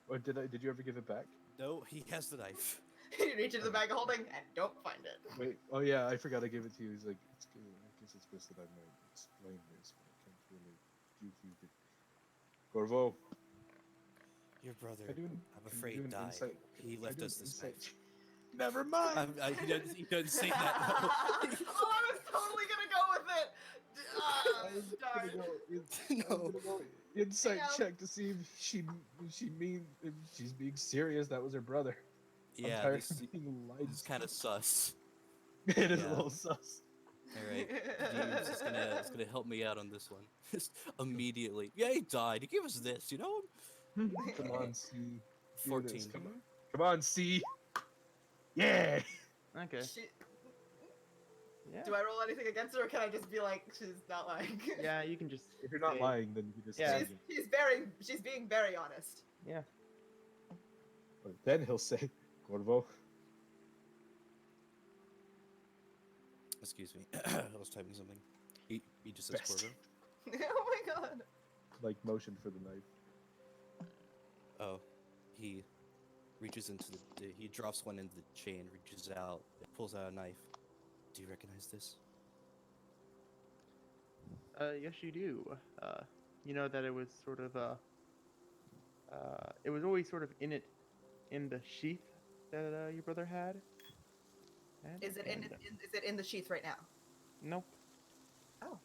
Speaker 4: Or did you ever give it back?
Speaker 3: No, he has the knife.
Speaker 2: You reach into the bag of holding and don't find it.
Speaker 4: Wait, oh yeah, I forgot I gave it to you. He's like, it's good. I guess it's best that I might explain this, but I can't really give you the. Corvo,
Speaker 3: Your brother,
Speaker 4: I do.
Speaker 3: I'm afraid, died. He left us this knife.
Speaker 4: Never mind.
Speaker 3: He doesn't say that. No.
Speaker 2: Oh, I was totally gonna go with it!
Speaker 4: I was
Speaker 2: Darn.
Speaker 4: gonna go,
Speaker 3: No.
Speaker 4: I'm gonna go insight
Speaker 2: Damn.
Speaker 4: check to see if if she's being serious. That was her brother. I'm
Speaker 3: Yeah,
Speaker 4: tired
Speaker 3: this,
Speaker 4: of being lied
Speaker 3: this is kind of sus.
Speaker 4: to. It is
Speaker 3: yeah.
Speaker 4: a little sus.
Speaker 3: All right, Deems is gonna help me out on this one. Just immediately. Yeah, he died. He gave us this, you know.
Speaker 4: Come on, C. Do
Speaker 3: 14.
Speaker 4: this. Come on, C. Yeah.
Speaker 1: Okay.
Speaker 2: She-
Speaker 1: Yeah.
Speaker 2: Do I roll anything against her, or can I just be like, she's not lying?
Speaker 1: Yeah, you can just.
Speaker 4: If you're not
Speaker 1: say-
Speaker 4: lying, then you can just.
Speaker 1: Yeah.
Speaker 4: say
Speaker 2: She's being very honest.
Speaker 1: Yeah.
Speaker 4: But then he'll say, Corvo.
Speaker 3: Excuse me. I was typing something. He just says
Speaker 4: Best.
Speaker 3: Corvo.
Speaker 2: Oh my god.
Speaker 4: Like motion for the knife.
Speaker 3: Oh, he reaches into he drops one into the chain, reaches out, pulls out a knife. Do you recognize this?
Speaker 1: Yes, you do. You know that it was sort of it was always sort of in the sheath that your brother had.
Speaker 2: Is it
Speaker 1: and,
Speaker 2: is it in the sheath right now?
Speaker 1: Nope.
Speaker 2: Oh.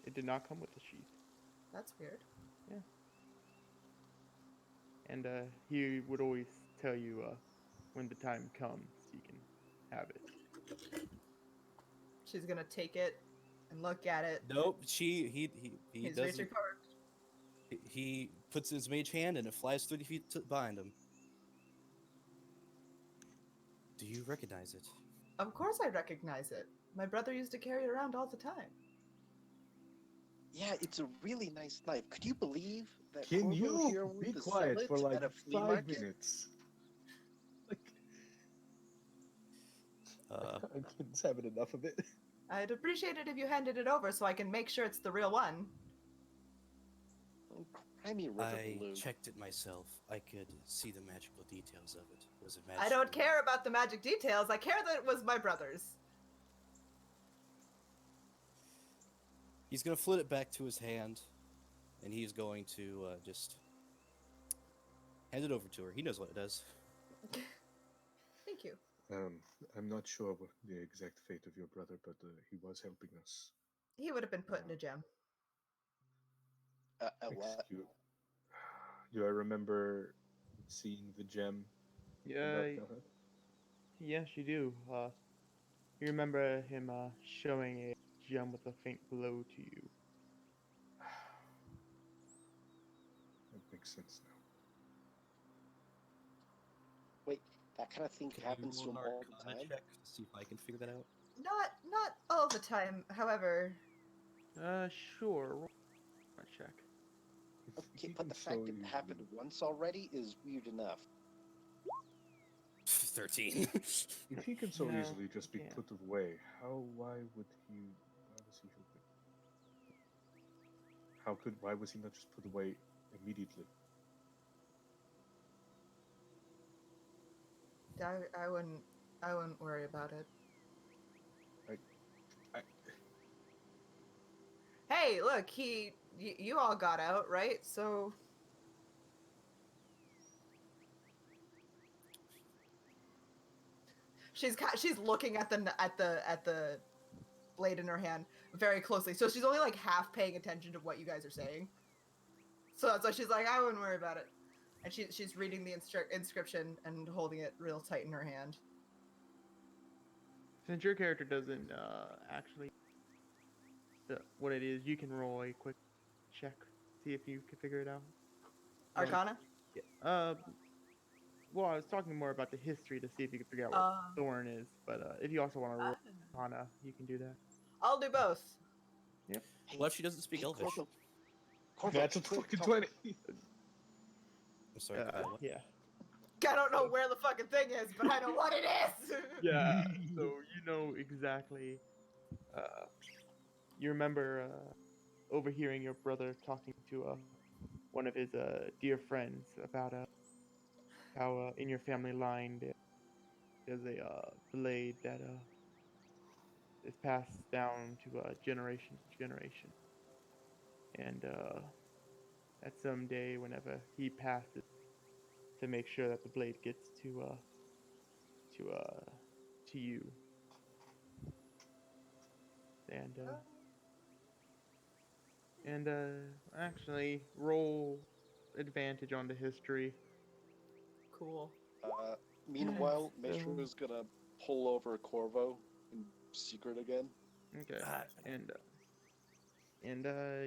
Speaker 1: It did not come with the sheath,
Speaker 2: That's weird.
Speaker 1: and he would always tell you when the time comes, you can have it.
Speaker 2: She's gonna take it and look at it.
Speaker 3: Nope. He
Speaker 2: He's
Speaker 3: doesn't.
Speaker 2: reaching forward.
Speaker 3: He puts his mage hand and it flies 30 feet behind him. Do you recognize it?
Speaker 2: Of course I recognize it. My brother used to carry it around all the time.
Speaker 5: Yeah, it's a really nice knife. Could you believe that
Speaker 4: Can
Speaker 5: Corvo here
Speaker 4: you
Speaker 5: wanted
Speaker 4: be
Speaker 5: to
Speaker 4: quiet
Speaker 5: sell
Speaker 4: for
Speaker 5: it
Speaker 4: like
Speaker 5: at a flea
Speaker 4: 5
Speaker 5: market?
Speaker 4: minutes? Like,
Speaker 3: Uh,
Speaker 4: Einkin's having enough of it.
Speaker 2: I'd appreciate it if you handed it over so I can make sure it's the real one.
Speaker 5: Oh, cry me a river
Speaker 3: I
Speaker 5: balloon.
Speaker 3: checked it myself. I could see the magical details of it. Was it
Speaker 2: I
Speaker 3: magical?
Speaker 2: don't care about the magic details. I care that it was my brother's.
Speaker 3: He's gonna flip it back to his hand, and he's going to just hand it over to her. He knows what it does.
Speaker 2: Thank you.
Speaker 4: I'm not sure what the exact fate of your brother, but he was helping us.
Speaker 2: He would have been put in a gem.
Speaker 5: What?
Speaker 4: Do I remember seeing the gem?
Speaker 1: Yeah,
Speaker 4: Go
Speaker 1: yes, you do. You remember him showing a gem with a faint glow to you.
Speaker 4: That makes sense now.
Speaker 6: Wait, that kind of thing
Speaker 3: Can you
Speaker 6: happens
Speaker 3: roll
Speaker 6: to
Speaker 3: an
Speaker 6: him all the
Speaker 3: Arcana
Speaker 6: time?
Speaker 3: check to see if I can figure that out?
Speaker 2: Not all the time, however.
Speaker 1: Sure. Roll a check.
Speaker 4: If
Speaker 6: Okay,
Speaker 4: he
Speaker 6: but
Speaker 4: can
Speaker 6: the
Speaker 4: so
Speaker 6: fact it
Speaker 4: easily,
Speaker 6: happened once already is weird enough.
Speaker 3: 13.
Speaker 4: if he can so
Speaker 1: No,
Speaker 4: easily just be
Speaker 1: he can't.
Speaker 4: put away, why would he? Why was he hoping? Why was he not just put away immediately?
Speaker 2: I wouldn't worry about it.
Speaker 4: I,
Speaker 2: Hey, look, you all got out, right? So she's looking at the blade in her hand very closely. So she's only like half paying attention to what you guys are saying. So she's like, I wouldn't worry about it. And she's reading the inscription and holding it real tight in her hand.
Speaker 1: Since your character doesn't actually what it is, you can roll a quick check, see if you can figure it out.
Speaker 2: Arcana?
Speaker 1: Yeah. Well, I was talking more about the history to see if you can figure out what Thorn is, but if you also want to roll Arcana, you can do that.
Speaker 2: I'll do both.
Speaker 1: Yep.
Speaker 6: Hey,
Speaker 3: What if she doesn't speak Elvish?
Speaker 6: Corvo,
Speaker 4: That's a
Speaker 6: quick,
Speaker 4: fucking
Speaker 6: talk-
Speaker 4: 20.
Speaker 3: I'm sorry. what?
Speaker 1: Yeah.
Speaker 2: I don't know where the fucking thing is, but I know what it is.
Speaker 1: Yeah. So you know exactly. You remember overhearing your brother talking to one of his dear friends about how in your family line there's a blade that is passed down to generation to generation, and that someday, whenever he passes, to make sure that the blade gets to you, and actually roll advantage on the history.
Speaker 2: Cool.
Speaker 6: Meanwhile,
Speaker 1: So-
Speaker 6: Metro's gonna pull over Corvo in secret again.
Speaker 1: Okay,
Speaker 3: Ah,
Speaker 1: and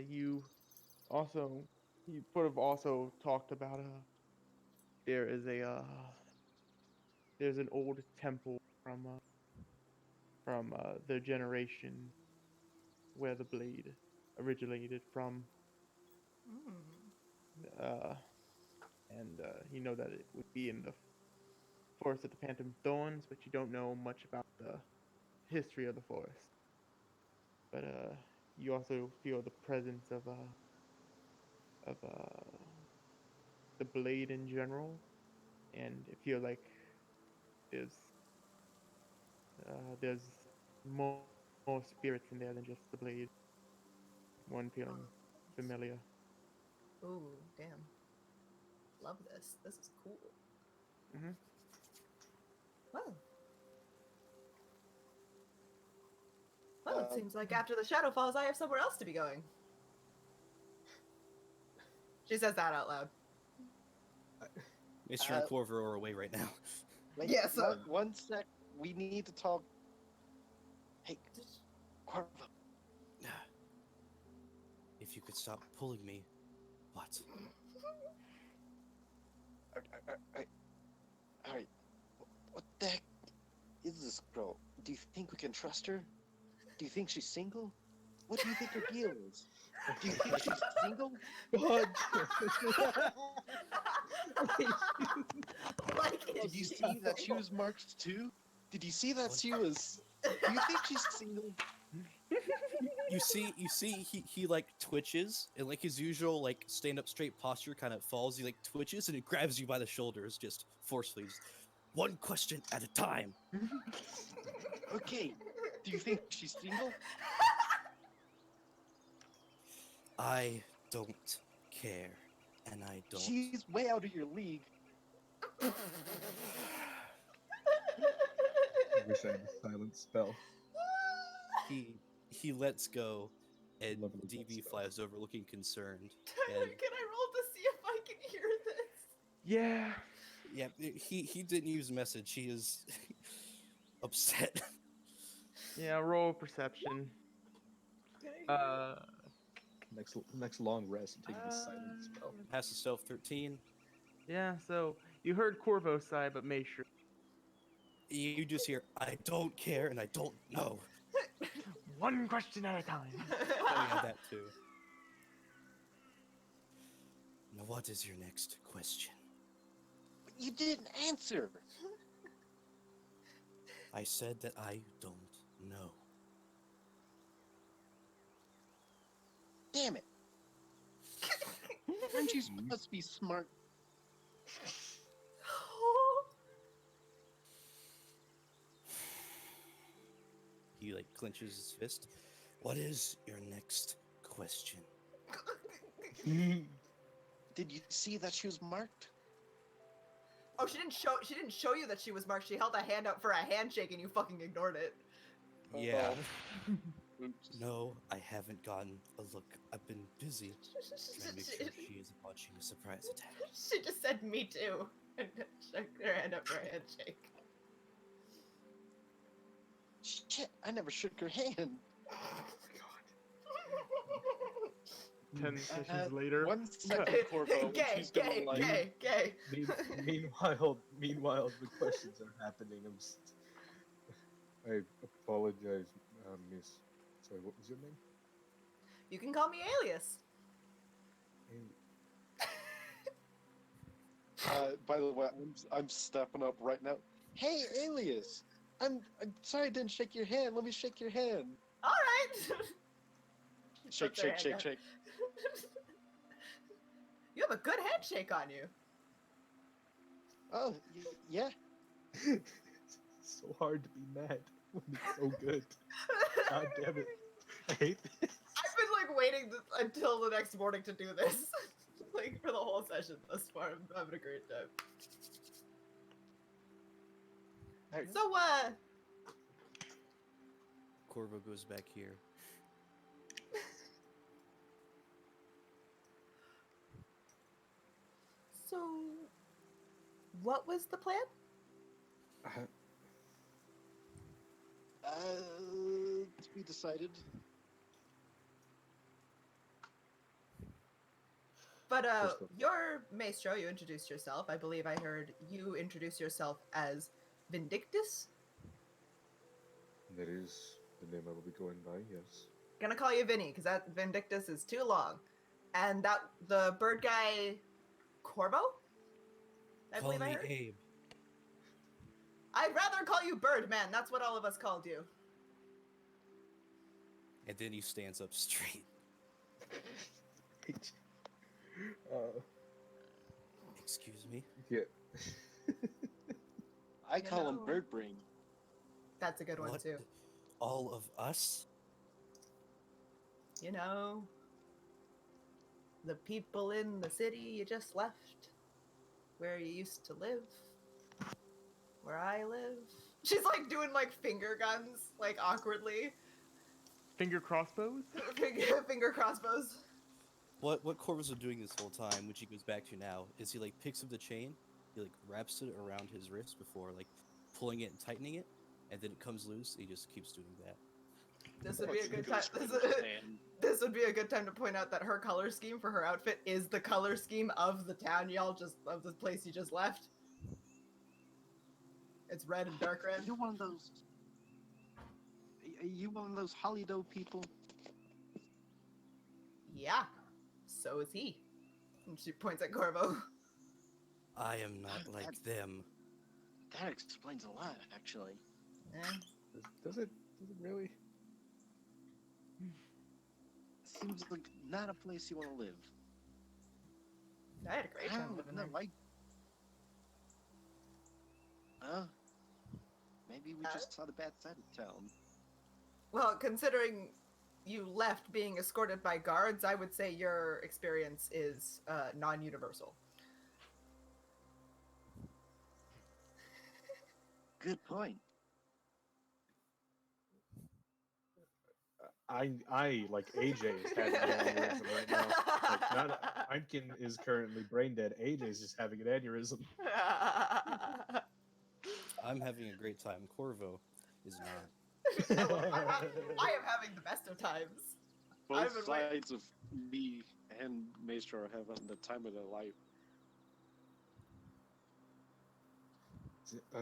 Speaker 1: you sort of also talked about there is there's an old temple from the generation where the blade originated from, uh, and you know that it would be in the forest of the Phantom Thorns, but you don't know much about the history of the forest. But you also feel the presence of the blade in general, and it feels like there's there's more spirits in there than just the blade. One feeling familiar.
Speaker 2: Ooh, damn. Love this. This is cool.
Speaker 1: Mhm.
Speaker 2: Well. Well, it
Speaker 6: Um,
Speaker 2: seems like after the shadow falls, I have somewhere else to be going. She says that out loud.
Speaker 3: Mr. and Corvo are away right now.
Speaker 6: Wait,
Speaker 2: Yeah, so-
Speaker 6: one sec. We need to talk. Hey, Corvo.
Speaker 3: If you could stop pulling me. What?
Speaker 6: Alright. What the heck is this girl? Do you think we can trust her? Do you think she's single? What do you think her deal is? Do you think she's single?
Speaker 4: God.
Speaker 2: Like,
Speaker 6: Did you see that she was marked too? Did you see that she was? Do you think she's single?
Speaker 3: You see he like twitches and like his usual like stand up straight posture kind of falls. He like twitches and it grabs you by the shoulders just forcefully. Just, one question at a time.
Speaker 6: Okay. Do you think she's single?
Speaker 3: I don't care. And I don't.
Speaker 6: She's way out of your league.
Speaker 4: Wish I had a silent spell.
Speaker 3: He lets go and
Speaker 4: Lovely that
Speaker 3: DB
Speaker 4: spell.
Speaker 3: flies over looking concerned.
Speaker 2: Tyler,
Speaker 3: And
Speaker 2: can I roll to see if I can hear this?
Speaker 1: Yeah.
Speaker 3: Yeah, he didn't use message. He is upset.
Speaker 1: Yeah, roll perception.
Speaker 4: Next long rest and take the silent spell.
Speaker 3: Passes stealth 13.
Speaker 1: Yeah, so you heard Corvo sigh, but made sure.
Speaker 3: You just hear, I don't care and I don't know.
Speaker 1: One question at a time.
Speaker 3: Oh yeah, that too. Now what is your next question?
Speaker 6: But you didn't answer.
Speaker 3: I said that I don't know.
Speaker 6: Damn it. Aren't you supposed to be smart?
Speaker 3: He like clenches his fist. What is your next question?
Speaker 6: Did you see that she was marked?
Speaker 2: Oh, she didn't show you that she was marked. She held a hand out for a handshake and you fucking ignored it.
Speaker 3: Yeah.
Speaker 6: Oops.
Speaker 3: No, I haven't gotten a look. I've been busy trying to make sure she isn't launching a surprise attack.
Speaker 2: She just said me too and shook her hand up for a handshake.
Speaker 6: Shit, I never shook her hand.
Speaker 1: 10 sessions later.
Speaker 6: 1 second, Corvo.
Speaker 2: Gay, gay.
Speaker 4: Meanwhile, the questions are happening. I apologize, Miss. Sorry, what was your name?
Speaker 2: You can call me Alias.
Speaker 6: By the way, I'm stepping up right now. Hey, Alias! I'm sorry I didn't shake your hand. Let me shake your hand.
Speaker 2: All right.
Speaker 6: Shake, shake, shake, shake.
Speaker 2: You have a good handshake on you.
Speaker 6: Oh, yeah.
Speaker 4: It's so hard to be mad when it's so good. God damn it. I hate this.
Speaker 2: I've been like waiting until the next morning to do this, like for the whole session thus far. I'm having a great time.
Speaker 6: Hey.
Speaker 2: So,
Speaker 3: Corvo goes back here.
Speaker 2: so, what was the plan?
Speaker 6: To be decided.
Speaker 2: But
Speaker 4: First of-
Speaker 2: you're Maestro. You introduced yourself. I believe I heard you introduce yourself as Vindictus.
Speaker 4: That is the name I will be going by, yes.
Speaker 2: Gonna call you Vinny because that Vindictus is too long. And that the bird guy, Corvo. I
Speaker 3: Call
Speaker 2: believe I
Speaker 3: me
Speaker 2: heard.
Speaker 3: Abe.
Speaker 2: I'd rather call you Birdman. That's what all of us called you.
Speaker 3: And then he stands up straight. Excuse me?
Speaker 4: Yeah.
Speaker 6: I
Speaker 2: You
Speaker 6: call him
Speaker 2: know-
Speaker 6: Bird Brain.
Speaker 2: That's a good one
Speaker 3: What?
Speaker 2: too.
Speaker 3: All of us?
Speaker 2: You know, the people in the city you just left, where you used to live, where I live. She's like doing like finger guns, like awkwardly.
Speaker 1: Finger crossbows?
Speaker 2: Finger crossbows.
Speaker 3: What Corvo's been doing this whole time, which he goes back to now, is he like picks up the chain, he like wraps it around his wrist before like pulling it and tightening it, and then it comes loose. He just keeps doing that.
Speaker 2: This would be a
Speaker 6: Once he
Speaker 2: good
Speaker 6: goes
Speaker 2: time.
Speaker 6: for the stand.
Speaker 2: This would be a good time to point out that her color scheme for her outfit is the color scheme of the town of the place you just left. It's red and dark red.
Speaker 6: You're one of those. Are you one of those Hollydoe people?
Speaker 2: Yeah, so is he. And she points at Corvo.
Speaker 3: I am not like them.
Speaker 6: That explains a lot, actually.
Speaker 2: Eh.
Speaker 4: Does it really?
Speaker 6: Seems like not a place you want to live.
Speaker 2: I had a great time living there.
Speaker 6: Maybe we just saw the bad side of town.
Speaker 2: Well, considering you left being escorted by guards, I would say your experience is non-universal.
Speaker 6: Good point.
Speaker 4: I like AJ is having an aneurysm right now. Like, not Einkin is currently brain dead. AJ is just having an aneurysm.
Speaker 3: I'm having a great time. Corvo is not.
Speaker 2: I am having the best of times. I've
Speaker 5: Both
Speaker 2: been waiting.
Speaker 5: sides of me and Maestro are having the time of their life.
Speaker 4: Uh,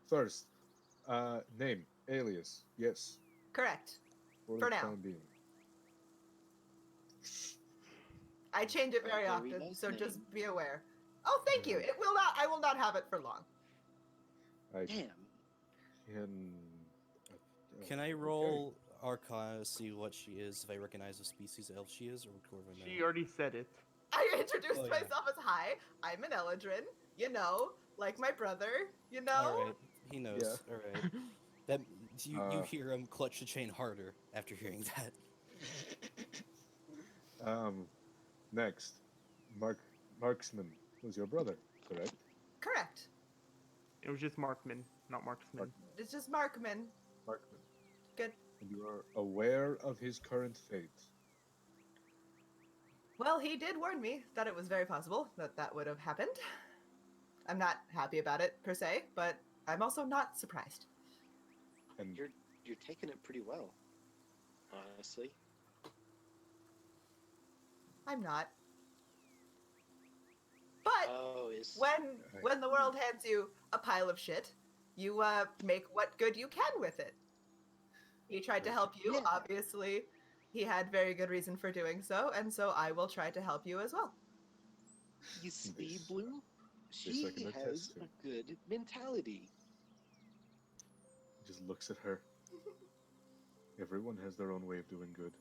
Speaker 4: First, name, alias, yes,
Speaker 2: Correct.
Speaker 4: for
Speaker 2: For
Speaker 4: the
Speaker 2: now.
Speaker 4: time being.
Speaker 2: I change it very
Speaker 5: Very
Speaker 2: often,
Speaker 5: nice
Speaker 2: so
Speaker 5: name.
Speaker 2: just be aware. Oh, thank you.
Speaker 4: Yeah.
Speaker 2: It will not. I will not have it for long.
Speaker 4: I
Speaker 5: Damn.
Speaker 4: can.
Speaker 3: Can I
Speaker 4: okay.
Speaker 3: roll Arcana to see what she is, if I recognize the species of elf she is, or would Corvo know?
Speaker 1: She already said it.
Speaker 2: I introduced
Speaker 3: Oh, yeah.
Speaker 2: myself as hi. I'm an Eladrin. You know, like my brother. You know.
Speaker 3: Alright, he knows.
Speaker 4: Yeah.
Speaker 3: Alright. That you
Speaker 4: Uh,
Speaker 3: hear him clutch the chain harder after hearing that.
Speaker 4: Next, Marksman was your brother, correct?
Speaker 2: Correct.
Speaker 1: It was just Markman, not Marksman.
Speaker 4: Mark-
Speaker 2: It's just Markman.
Speaker 4: Markman.
Speaker 2: Good.
Speaker 4: And you are aware of his current fate.
Speaker 2: Well, he did warn me that it was very possible that that would have happened. I'm not happy about it per se, but I'm also not surprised.
Speaker 4: And
Speaker 5: You're taking it pretty well, honestly.
Speaker 2: I'm not. But
Speaker 5: Oh, is
Speaker 2: when the world hands you a pile of shit, you make what good you can with it. He tried to help you.
Speaker 5: Yeah.
Speaker 2: Obviously, he had very good reason for doing so, and so I will try to help you as well.
Speaker 5: you see,
Speaker 4: This-
Speaker 5: Blue?
Speaker 4: this I
Speaker 5: She
Speaker 4: can
Speaker 5: has
Speaker 4: attest to.
Speaker 5: a good mentality.
Speaker 4: just looks at her. Everyone has their own way of doing good,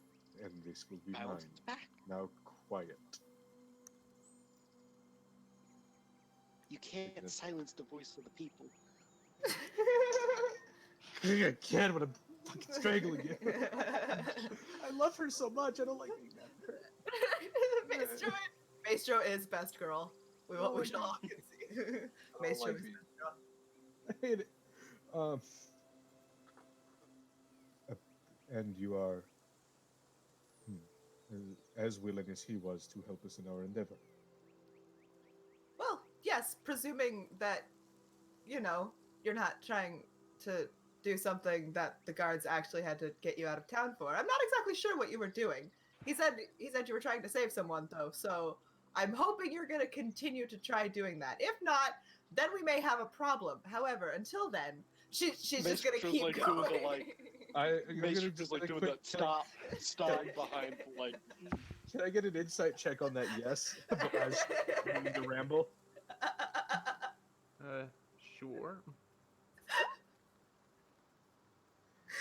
Speaker 4: and this will be mine.
Speaker 5: Bounced back.
Speaker 4: Now quiet.
Speaker 5: You can't
Speaker 4: Goodness.
Speaker 5: silence the voice of the people.
Speaker 4: I can't, but I'm fucking strangling you. I love her so much. I don't like being mad at her.
Speaker 2: Maestro is best girl. We
Speaker 4: Oh,
Speaker 2: shall all concede.
Speaker 4: I don't
Speaker 2: Maestro
Speaker 4: like
Speaker 2: is
Speaker 4: being-
Speaker 2: best girl.
Speaker 4: I hate it. And you are as willing as he was to help us in our endeavor.
Speaker 2: Well, yes, presuming that, you know, you're not trying to do something that the guards actually had to get you out of town for. I'm not exactly sure what you were doing. He said you were trying to save someone, though, so I'm hoping you're going to continue to try doing that. If not, then we may have a problem. However, until then, she's just going to
Speaker 5: Maestro's
Speaker 2: keep
Speaker 5: like
Speaker 2: going.
Speaker 5: doing the, like,
Speaker 4: I'm
Speaker 5: Maestro
Speaker 4: gonna
Speaker 5: just
Speaker 4: just
Speaker 5: like
Speaker 4: a
Speaker 5: doing
Speaker 4: quick
Speaker 5: that stop behind, like,
Speaker 4: Can I get an insight check on that? Yes, as doing the ramble.
Speaker 1: Sure.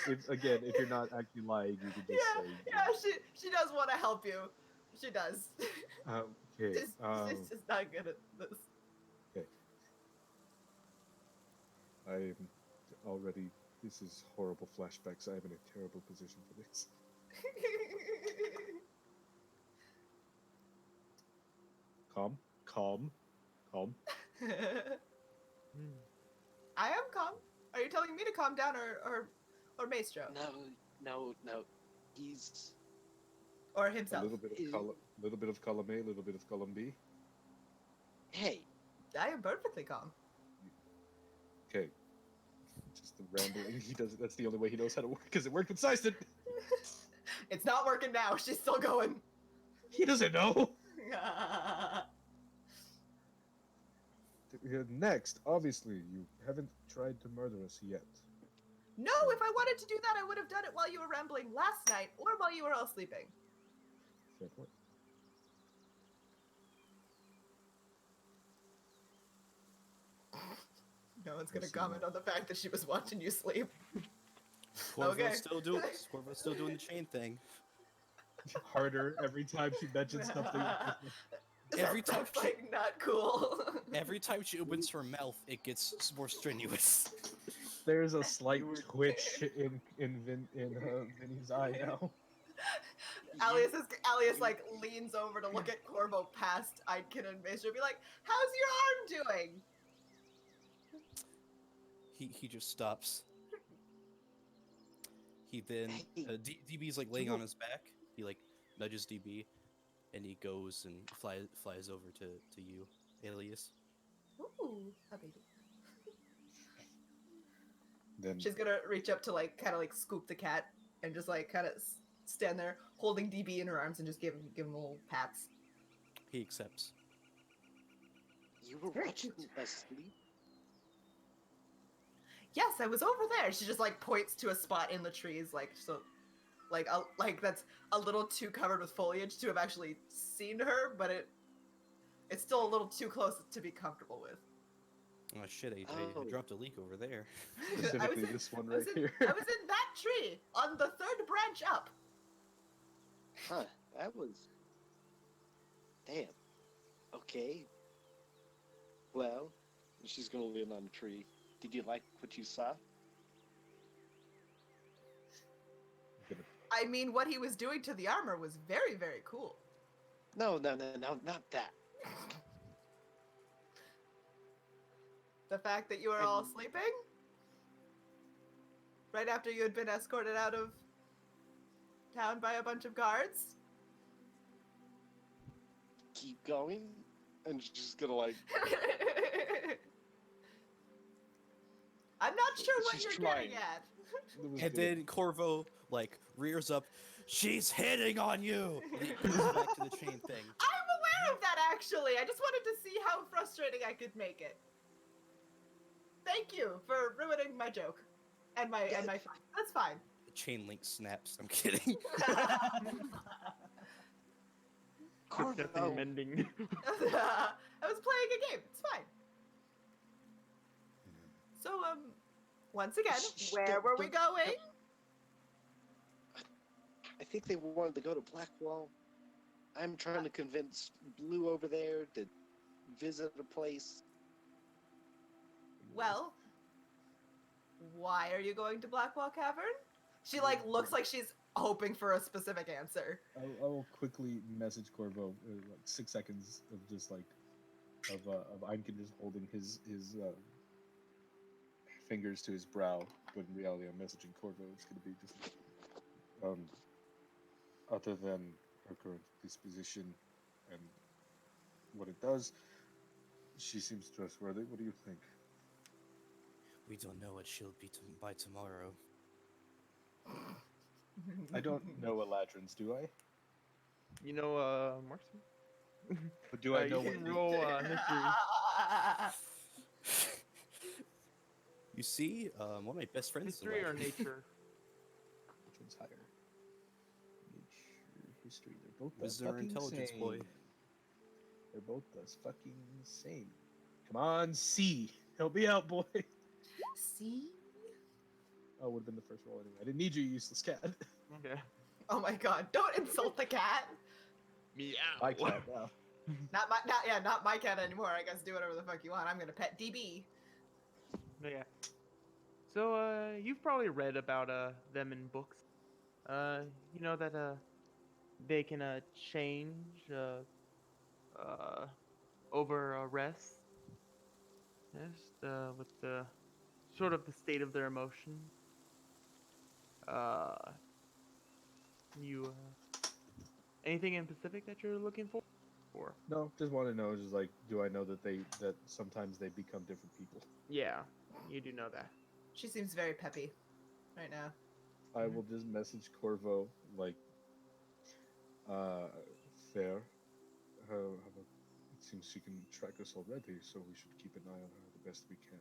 Speaker 4: If you're not actually lying, you can just say.
Speaker 2: Yeah, she does want to help you. She does.
Speaker 4: Okay.
Speaker 2: She's just not good at this.
Speaker 4: I'm already. This is horrible flashbacks. I'm in a terrible position for this. Calm.
Speaker 2: I am calm. Are you telling me to calm down or Maestro?
Speaker 5: no. He's
Speaker 2: Or
Speaker 4: A
Speaker 2: himself?
Speaker 4: little bit of column A, a little bit of column B.
Speaker 5: hey.
Speaker 2: I am perfectly calm.
Speaker 4: Okay. Just the rambling. He does. That's the only way he knows how to work. Because it worked with Syston.
Speaker 2: It's not working now. She's still going.
Speaker 4: He doesn't know. Next, obviously, you haven't tried to murder us yet.
Speaker 2: No, if I wanted to do that, I would have done it while you were rambling last night or while you were all sleeping.
Speaker 4: Fair point.
Speaker 2: No one's gonna
Speaker 4: Yes, you
Speaker 2: comment
Speaker 4: know.
Speaker 2: on the fact that she was watching you sleep.
Speaker 3: Corvo's
Speaker 2: Okay.
Speaker 3: still doing the chain thing.
Speaker 4: Harder every time she mentions something.
Speaker 3: Every time
Speaker 2: That's like not cool.
Speaker 3: Every time she opens her mouth, it gets more strenuous.
Speaker 4: There's a slight twitch in Vinny's eye now.
Speaker 2: Alias like leans over to look at Corvo past Eidkin and Maestro and be like, "How's your arm doing?"
Speaker 3: He just stops. He then
Speaker 6: Hey,
Speaker 3: DB's like laying on his back. He like nudges DB, and he goes and flies over to you, Alias.
Speaker 2: Ooh, a baby.
Speaker 4: Then
Speaker 2: She's gonna reach up to like kind of like scoop the cat and just like kind of stand there holding DB in her arms and just give him little pats.
Speaker 3: He accepts.
Speaker 6: you were
Speaker 2: Very
Speaker 6: watching
Speaker 2: cute.
Speaker 6: us sleep?
Speaker 2: Yes, I was over there. She just like points to a spot in the trees, like so, like that's a little too covered with foliage to have actually seen her, but it's still a little too close to be comfortable with.
Speaker 3: Oh shit, AJ,
Speaker 6: Oh.
Speaker 3: you dropped a leak over there.
Speaker 4: specifically this one right here.
Speaker 2: I was in that tree on the third branch up.
Speaker 6: Huh, that was... Damn. Okay. Well, she's gonna lean on a tree. Did you like what you saw?
Speaker 2: I mean, what he was doing to the armor was very, very cool.
Speaker 6: No, not that.
Speaker 2: The fact that you were all sleeping right after you had been escorted out of town by a bunch of guards.
Speaker 6: Keep going, and she's just gonna like...
Speaker 2: I'm not sure what
Speaker 6: She's
Speaker 2: you're
Speaker 6: trying.
Speaker 2: getting at.
Speaker 4: It was
Speaker 3: And
Speaker 4: good.
Speaker 3: then Corvo like rears up. She's hitting on you. And he goes back to the chain thing.
Speaker 2: I'm aware of that actually. I just wanted to see how frustrating I could make it. Thank you for ruining my joke and my fun. That's fine.
Speaker 3: The chain link snaps. I'm kidding.
Speaker 1: Quick
Speaker 6: Corvo,
Speaker 1: mending.
Speaker 2: I was playing a game. It's fine. So once again,
Speaker 6: Shh,
Speaker 2: where
Speaker 6: don't-
Speaker 2: were we
Speaker 6: don't-
Speaker 2: going?
Speaker 6: I think they wanted to go to Blackwall. I'm trying to convince Blue over there to visit a place.
Speaker 2: Well, why are you going to Blackwall Cavern? She like looks like she's hoping for a specific answer.
Speaker 7: I will quickly message Corvo, like 6 seconds of just like of Einkin just holding his
Speaker 4: Fingers to his brow, but in reality, I'm messaging Corvo. It's going to be just, other than her current disposition and what it does, she seems trustworthy. What do you think?
Speaker 3: We don't know what she'll be by tomorrow.
Speaker 4: I don't know Eladrins, do I?
Speaker 1: You know, Marcy?
Speaker 4: But do I
Speaker 1: You
Speaker 4: know
Speaker 1: can
Speaker 4: what?
Speaker 1: roll history.
Speaker 3: You see, one of my best friends. is
Speaker 1: History or
Speaker 3: alive.
Speaker 1: nature?
Speaker 7: which one's higher. Nature, history. They're both the
Speaker 3: Wisdom or
Speaker 7: fucking
Speaker 3: intelligence,
Speaker 7: same.
Speaker 3: boy?
Speaker 7: They're both the fucking same. Come on, C. Help me out, boy.
Speaker 2: See?
Speaker 7: Oh, would have been the first roll anyway. I didn't need you, useless cat.
Speaker 1: Okay.
Speaker 2: Oh my god, don't insult the cat.
Speaker 1: Meow.
Speaker 7: I cat now.
Speaker 2: Not my cat anymore. I guess do whatever the fuck you want. I'm gonna pet DB.
Speaker 1: But yeah. So, you've probably read about them in books. You know that they can change over rest. Yes, with the sort of the state of their emotion. You anything in specific that you're looking for? Or
Speaker 7: No, just want to know, just like, do I know that sometimes they become different people?
Speaker 1: yeah, you do know that.
Speaker 2: She seems very peppy right now.
Speaker 4: I will just message Corvo, like, fair. It seems she can track us already, so we should keep an eye on her the best we can.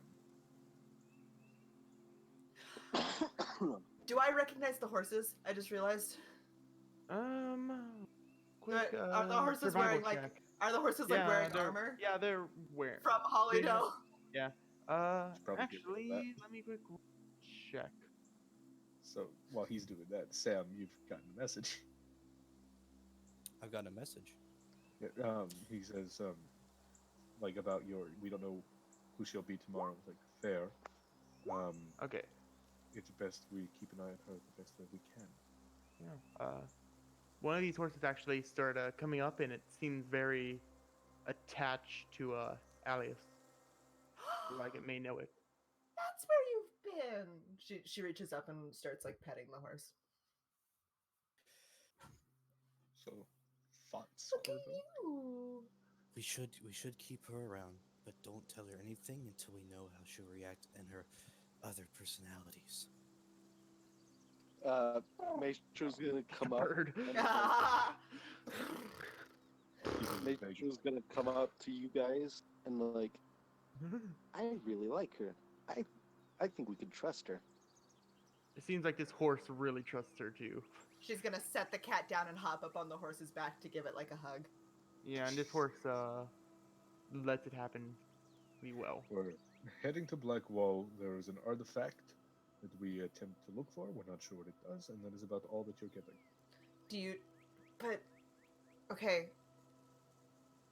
Speaker 2: Do I recognize the horses? I just realized.
Speaker 1: Quick,
Speaker 2: Are the horses
Speaker 1: survival
Speaker 2: wearing like?
Speaker 1: check.
Speaker 2: Are the horses like
Speaker 1: Yeah,
Speaker 2: wearing
Speaker 1: they're-
Speaker 2: armor
Speaker 1: Yeah, they're wearing.
Speaker 2: from Hollydale?
Speaker 4: probably good about
Speaker 1: Actually,
Speaker 4: that.
Speaker 1: let me quick check.
Speaker 4: So while he's doing that, Sam, you've gotten a message.
Speaker 3: I've gotten a message.
Speaker 4: Yeah, he says, like about we don't know who she'll be tomorrow. It's like fair.
Speaker 1: Okay.
Speaker 4: It's best we keep an eye on her the best way we can.
Speaker 1: Yeah. One of these horses actually started coming up, and it seems very attached to Alias. Like it may know it.
Speaker 2: That's where you've Lion. She reaches up and starts like petting the horse.
Speaker 4: So, thoughts,
Speaker 2: Look at
Speaker 4: Corvo?
Speaker 2: you.
Speaker 3: We should keep her around, but don't tell her anything until we know how she'll react and her other personalities.
Speaker 5: Maestro's gonna come up.
Speaker 1: Bird.
Speaker 5: And
Speaker 4: He's in bed.
Speaker 5: Maestro's gonna come up to you guys and like, I really like her. I think we can trust her.
Speaker 1: It seems like this horse really trusts her too.
Speaker 2: She's gonna set the cat down and hop up on the horse's back to give it like a hug.
Speaker 1: Yeah, and this horse lets it happen pretty well.
Speaker 4: We're heading to Blackwall. There is an artifact that we attempt to look for. We're not sure what it does, and that is about all that you're getting.
Speaker 2: Do you? But okay.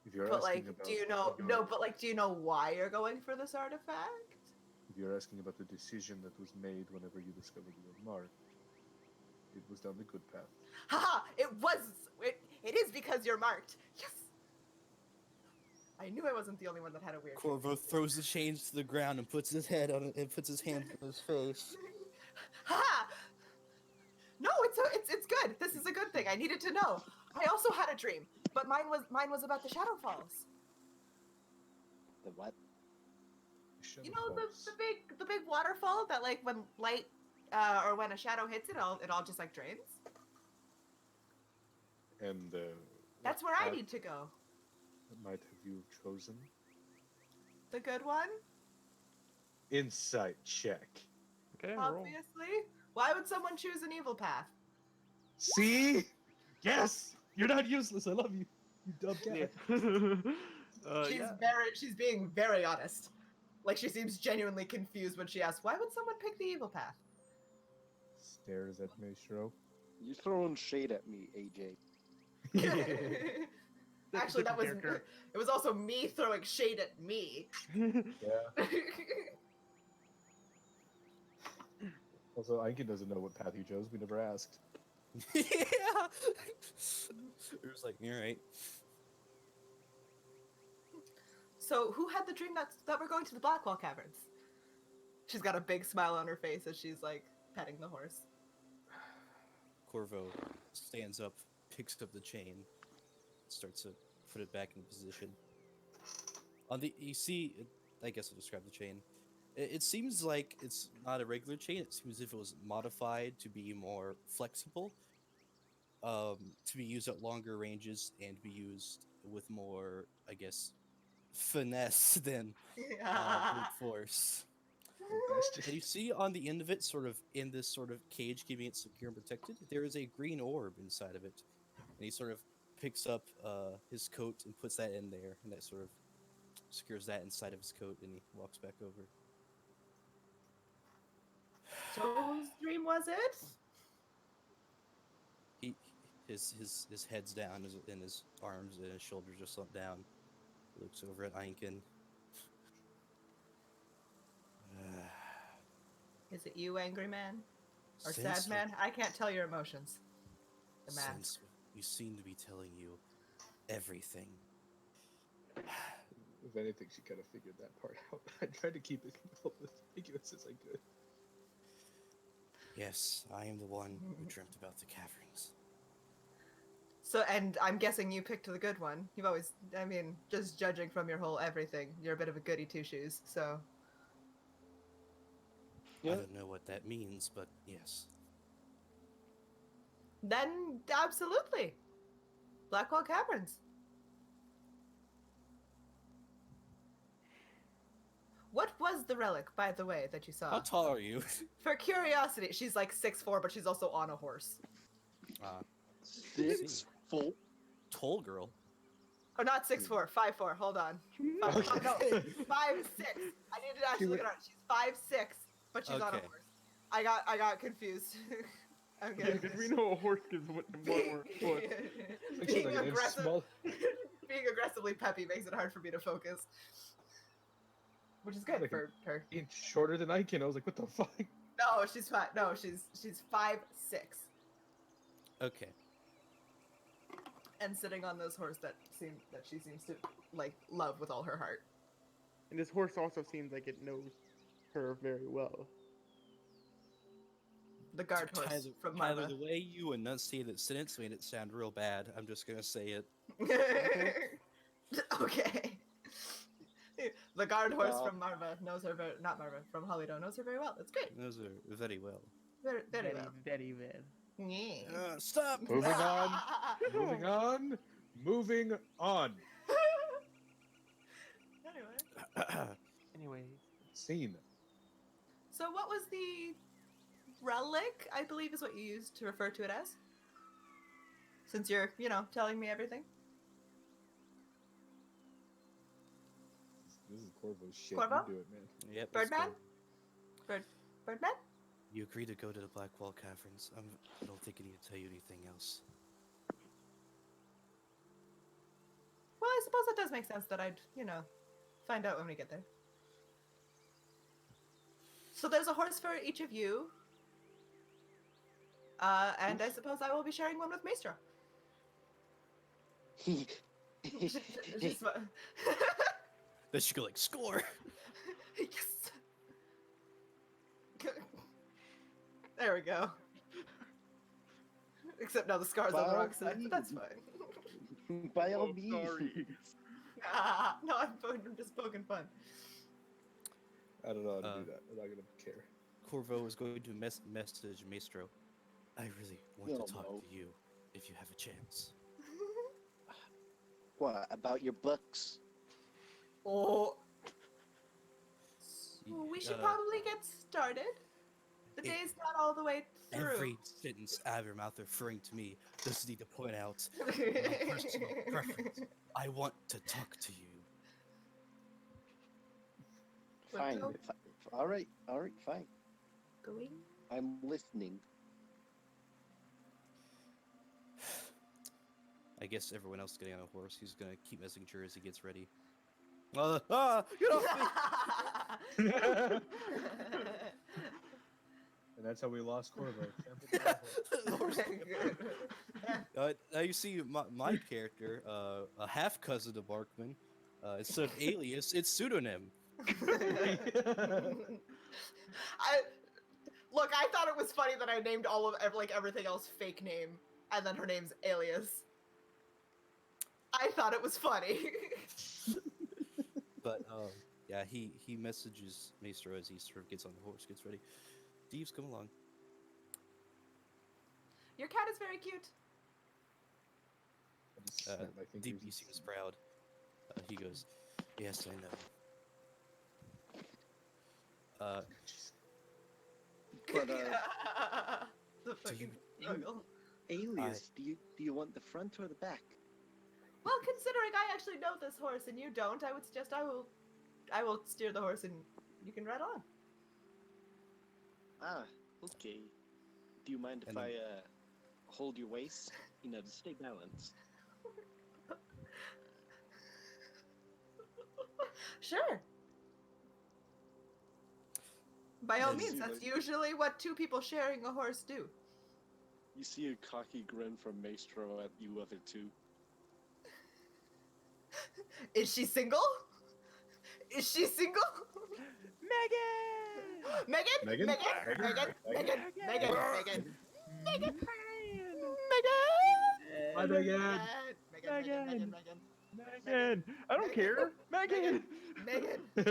Speaker 4: If you're
Speaker 2: But
Speaker 4: asking
Speaker 2: like,
Speaker 4: about
Speaker 2: do you know?
Speaker 4: the
Speaker 2: No, but like, do you know why you're going for this artifact?
Speaker 4: if you're asking about the decision that was made whenever you discovered you were marked, it was down the good path.
Speaker 2: Haha! It was. It is because you're marked. Yes. I knew I wasn't the only one that had a weird.
Speaker 3: Corvo throws the chains to the ground and puts his head on it and puts his hand on his face.
Speaker 2: Ha! No, it's good. This is a good thing. I needed to know. I also had a dream, but mine was about the Shadow Falls.
Speaker 5: The what?
Speaker 2: You know the big waterfall that like when light or when a shadow hits it all just like drains.
Speaker 4: And
Speaker 2: That's
Speaker 4: what
Speaker 2: where I
Speaker 4: path
Speaker 2: need to go.
Speaker 4: might have you chosen?
Speaker 2: The good one,
Speaker 4: Insight check.
Speaker 1: Okay, roll.
Speaker 2: obviously. Why would someone choose an evil path?
Speaker 4: See? Yes! You're not useless. I love you. You dumb cat.
Speaker 1: Yeah.
Speaker 2: She's being very honest. Like she seems genuinely confused when she asks, "Why would someone pick the evil path?"
Speaker 4: Stares at Maestro.
Speaker 5: You're throwing shade at me, AJ.
Speaker 2: Actually, that was
Speaker 1: Character.
Speaker 2: it was also me throwing shade at me.
Speaker 4: Yeah. Also, Einkin doesn't know what path you chose. We never asked.
Speaker 3: Yeah. It was like, you're right.
Speaker 2: So, who had the dream that we're going to the Blackwall Caverns? She's got a big smile on her face as she's like petting the horse.
Speaker 3: Corvo stands up, picks up the chain, starts to put it back in position. You see, I guess I'll describe the chain. It seems like it's not a regular chain. It seems as if it was modified to be more flexible, to be used at longer ranges and be used with more, I guess, finesse than brute force. And you see on the end of it, sort of in this sort of cage keeping it secure and protected, there is a green orb inside of it. And he sort of picks up his coat and puts that in there, and that sort of secures that inside of his coat, and he walks back over.
Speaker 2: So, whose dream was it?
Speaker 3: His head's down, and his arms and his shoulders are slumped down. He looks over at Einkin.
Speaker 2: Is it you, angry man? Or
Speaker 3: Since
Speaker 2: sad man? I can't tell your emotions. The mask.
Speaker 3: Since we seem to be telling you everything.
Speaker 4: If anything, she kind of figured that part out. I tried to keep it as ambiguous as I could.
Speaker 3: Yes, I am the one who dreamt about the caverns.
Speaker 2: So, and I'm guessing you picked the good one. You've always, I mean, just judging from your whole everything, you're a bit of a goody two-shoes, so.
Speaker 3: I don't know what that means, but yes.
Speaker 2: Then, absolutely. Blackwall Caverns. What was the relic, by the way, that you saw?
Speaker 3: How tall are you?
Speaker 2: For curiosity, she's like 6'4", but she's also on a horse.
Speaker 5: 6 full.
Speaker 3: Tall girl.
Speaker 2: Or not 6'4", 5'4", hold on. No, 5'6". I needed to actually look at her. She's 5'6", but she's on a
Speaker 3: Okay.
Speaker 2: horse. I got confused. I'm
Speaker 1: Yeah,
Speaker 2: getting
Speaker 1: because we know a horse gives one more foot.
Speaker 4: Like she's like an inch small.
Speaker 2: Being aggressively peppy makes it hard for me to focus. Which is good
Speaker 4: Like
Speaker 2: for her.
Speaker 4: Inch shorter than Einkin. I was like, what the fuck?
Speaker 2: No, she's 5. No, she's 5'6",
Speaker 3: Okay.
Speaker 2: and sitting on this horse that she seems to like love with all her heart.
Speaker 1: And this horse also seems like it knows her very well.
Speaker 2: The guard horse
Speaker 3: Tyler,
Speaker 2: from
Speaker 3: Tyler,
Speaker 2: Marva.
Speaker 3: the way you enunciated that sentence made it sound real bad. I'm just gonna say it.
Speaker 2: Okay. The guard horse
Speaker 6: Well-
Speaker 2: from Marva knows her very, not Marva, from Hollydown knows her very well. That's great.
Speaker 3: Those are very well.
Speaker 2: Very, very well.
Speaker 1: Very well.
Speaker 2: Yeah.
Speaker 3: Stop!
Speaker 4: Moving on. Moving on. Moving on.
Speaker 2: Anyway.
Speaker 1: Anyways,
Speaker 4: Scene.
Speaker 2: So what was the relic, I believe is what you used to refer to it as? Since you're, telling me everything.
Speaker 7: This is Corvo's shit.
Speaker 2: Corvo?
Speaker 7: You do it, man.
Speaker 3: Yep. let's go.
Speaker 2: Birdman? Birdman?
Speaker 3: You agreed to go to the Blackwall Caverns. I don't think I need to tell you anything else.
Speaker 2: Well, I suppose that does make sense that I'd, find out when we get there. So there's a horse for each of you. And I suppose I will be sharing one with Maestro. Just what-
Speaker 3: Then she go like, score!
Speaker 2: Yes. There we go. Except now the scar's on the wrong side, but that's fine.
Speaker 6: By all
Speaker 1: Oh,
Speaker 6: means.
Speaker 1: sorry.
Speaker 2: No, I'm just poking fun.
Speaker 7: I don't know how to
Speaker 3: Uh,
Speaker 7: do that. I'm not gonna care.
Speaker 3: Corvo is going to message Maestro. I really want
Speaker 6: No,
Speaker 3: to talk
Speaker 6: no.
Speaker 3: to you if you have a chance.
Speaker 6: What about your books?
Speaker 2: Oh. So we should probably get started. The
Speaker 3: It-
Speaker 2: day's not all the way through.
Speaker 3: Every sentence out of your mouth referring to me does need to point out my personal preference. I want to talk to you.
Speaker 6: Fine.
Speaker 2: Go-
Speaker 6: All right, fine.
Speaker 2: Going.
Speaker 6: I'm listening.
Speaker 3: I guess everyone else getting on a horse. He's gonna keep messaging her as he gets ready. Get off me!
Speaker 7: And that's how we lost Corvo.
Speaker 3: The horse- now you see my character, a half cousin of Barkman. Instead of alias, it's pseudonym.
Speaker 2: I thought it was funny that I named all of everything else fake name, and then her name's Alias. I thought it was funny.
Speaker 3: But yeah, he messages Maestro as he sort of gets on the horse, gets ready. Steve's come along.
Speaker 2: Your cat is very cute.
Speaker 7: I just snapped my fingers
Speaker 3: DP
Speaker 7: and
Speaker 3: seems proud. He goes, "Yes, I know."
Speaker 6: But
Speaker 2: The
Speaker 3: Do
Speaker 2: fucking
Speaker 3: you-
Speaker 2: struggle.
Speaker 6: alias, do you want the front or the back?
Speaker 2: Well, considering I actually know this horse and you don't, I would suggest I will steer the horse and you can ride on.
Speaker 6: Ah, okay. Do you mind if
Speaker 3: And
Speaker 6: I
Speaker 3: then-
Speaker 6: hold your waist? To stay balanced.
Speaker 2: Sure. By all
Speaker 3: Yes.
Speaker 2: means, that's usually what two people sharing a horse do.
Speaker 5: You see a cocky grin from Maestro at you other two.
Speaker 2: Is she single? Is she single?
Speaker 1: Megan!
Speaker 2: Megan?
Speaker 7: Megan?
Speaker 2: Megan? Megan? Megan? Megan? Megan? Megan?
Speaker 7: Hi, Megan.
Speaker 2: Megan?
Speaker 1: Megan! I don't care! Megan!
Speaker 2: Megan?
Speaker 3: 5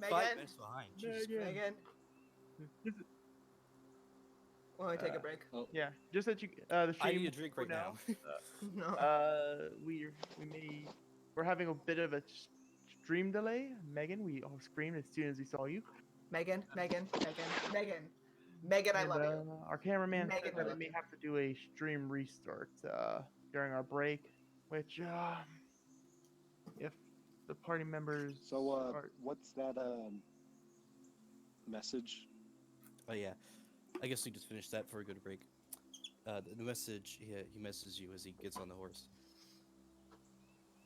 Speaker 2: Megan?
Speaker 3: minutes behind. Jesus
Speaker 1: Megan.
Speaker 2: Megan? When we take a break.
Speaker 1: Yeah, just that you, the stream.
Speaker 3: I need a drink right now.
Speaker 2: No.
Speaker 1: We're having a bit of a stream delay. Megan, we all screamed as soon as we saw you.
Speaker 2: Megan, Megan, Megan, Megan. Megan, I
Speaker 1: And,
Speaker 2: love you.
Speaker 1: Our cameraman
Speaker 2: Megan,
Speaker 1: said
Speaker 2: I
Speaker 1: that we
Speaker 2: love
Speaker 1: may
Speaker 2: you.
Speaker 1: have to do a stream restart during our break, which if the party members
Speaker 5: So,
Speaker 1: are,
Speaker 5: what's that message?
Speaker 3: Oh yeah, I guess we just finish that before we go to break. The message he messages you as he gets on the horse.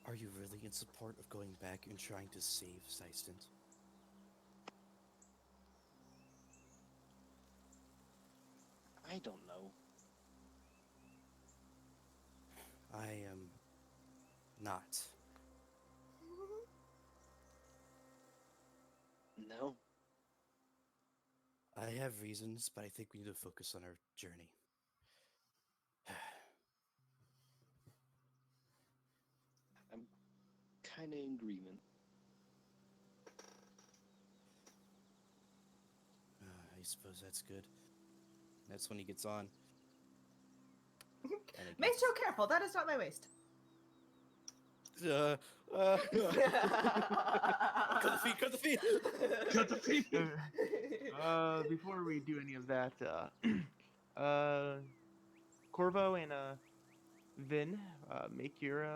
Speaker 3: Are you really in support of going back and trying to save Seistant?
Speaker 6: I don't know.
Speaker 3: I am not.
Speaker 6: No.
Speaker 3: I I have reasons, but I think we need to focus on our journey.
Speaker 5: I'm kind of in agreement.
Speaker 3: I suppose that's good. That's when he gets on. And it
Speaker 2: Maestro,
Speaker 3: gets,
Speaker 2: careful! That is not my waist.
Speaker 3: cut the feet, cut the feet!
Speaker 7: Cut the feet.
Speaker 1: Before we do any of that, Corvo and Vin, make your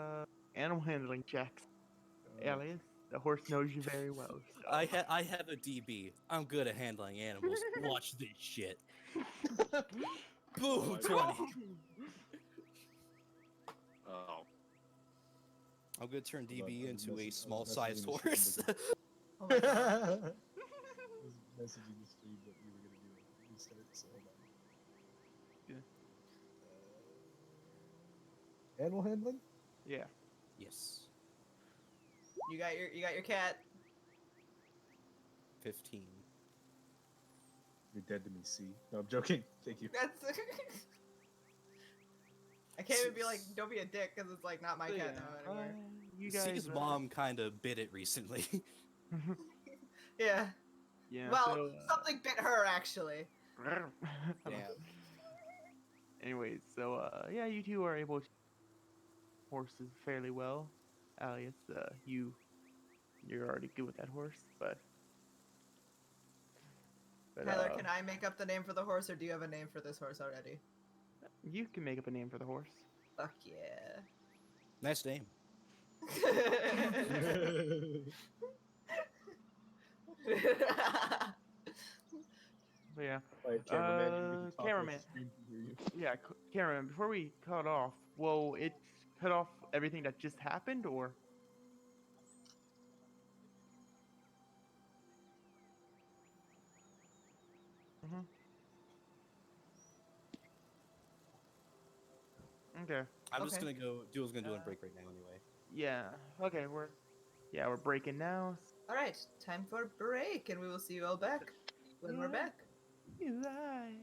Speaker 1: animal handling checks. Alias, the horse knows you very well. So.
Speaker 3: I have a DB. I'm good at handling animals. Watch this shit. Boom, 20.
Speaker 5: Oh,
Speaker 3: I'm gonna turn
Speaker 7: Hold on,
Speaker 3: DB
Speaker 7: I was
Speaker 3: into a
Speaker 7: messaging
Speaker 3: small-sized
Speaker 7: the
Speaker 3: horse.
Speaker 7: stream
Speaker 2: Oh my god.
Speaker 7: I was messaging the stream that we were gonna do a restart, so hold on.
Speaker 1: Yeah.
Speaker 7: Animal handling?
Speaker 1: Yeah.
Speaker 3: Yes,
Speaker 2: You got your cat.
Speaker 3: 15.
Speaker 7: You're dead to me, see? No, I'm joking. Thank you.
Speaker 2: That's. I can't even be like, don't be a dick, because it's like not my
Speaker 1: So,
Speaker 2: cat
Speaker 1: yeah,
Speaker 2: now anymore.
Speaker 1: you guys.
Speaker 3: C's mom kind of bit it recently.
Speaker 2: Yeah.
Speaker 1: Yeah.
Speaker 2: Well,
Speaker 1: so,
Speaker 2: something bit her actually.
Speaker 3: Damn.
Speaker 1: Anyways, so yeah, you two are able to horses fairly well. Alias, you're already good with that horse, but
Speaker 2: Tyler, can I make up the name for the horse, or do you have a name for this horse already?
Speaker 1: you can make up a name for the horse.
Speaker 2: Fuck yeah.
Speaker 3: Nice name.
Speaker 1: But yeah,
Speaker 7: Alright, cameraman, you can talk,
Speaker 1: cameraman.
Speaker 7: the stream can hear you.
Speaker 1: yeah, Karen. Before we cut off, well, it cut off everything that just happened, or okay.
Speaker 3: I'm just
Speaker 2: Okay.
Speaker 3: gonna go. Duel's gonna do a break right now anyway.
Speaker 1: Yeah. Okay. We're breaking now.
Speaker 2: Alright, time for break, and we will see you all back when we're
Speaker 1: Yeah.
Speaker 2: back.
Speaker 1: Bye.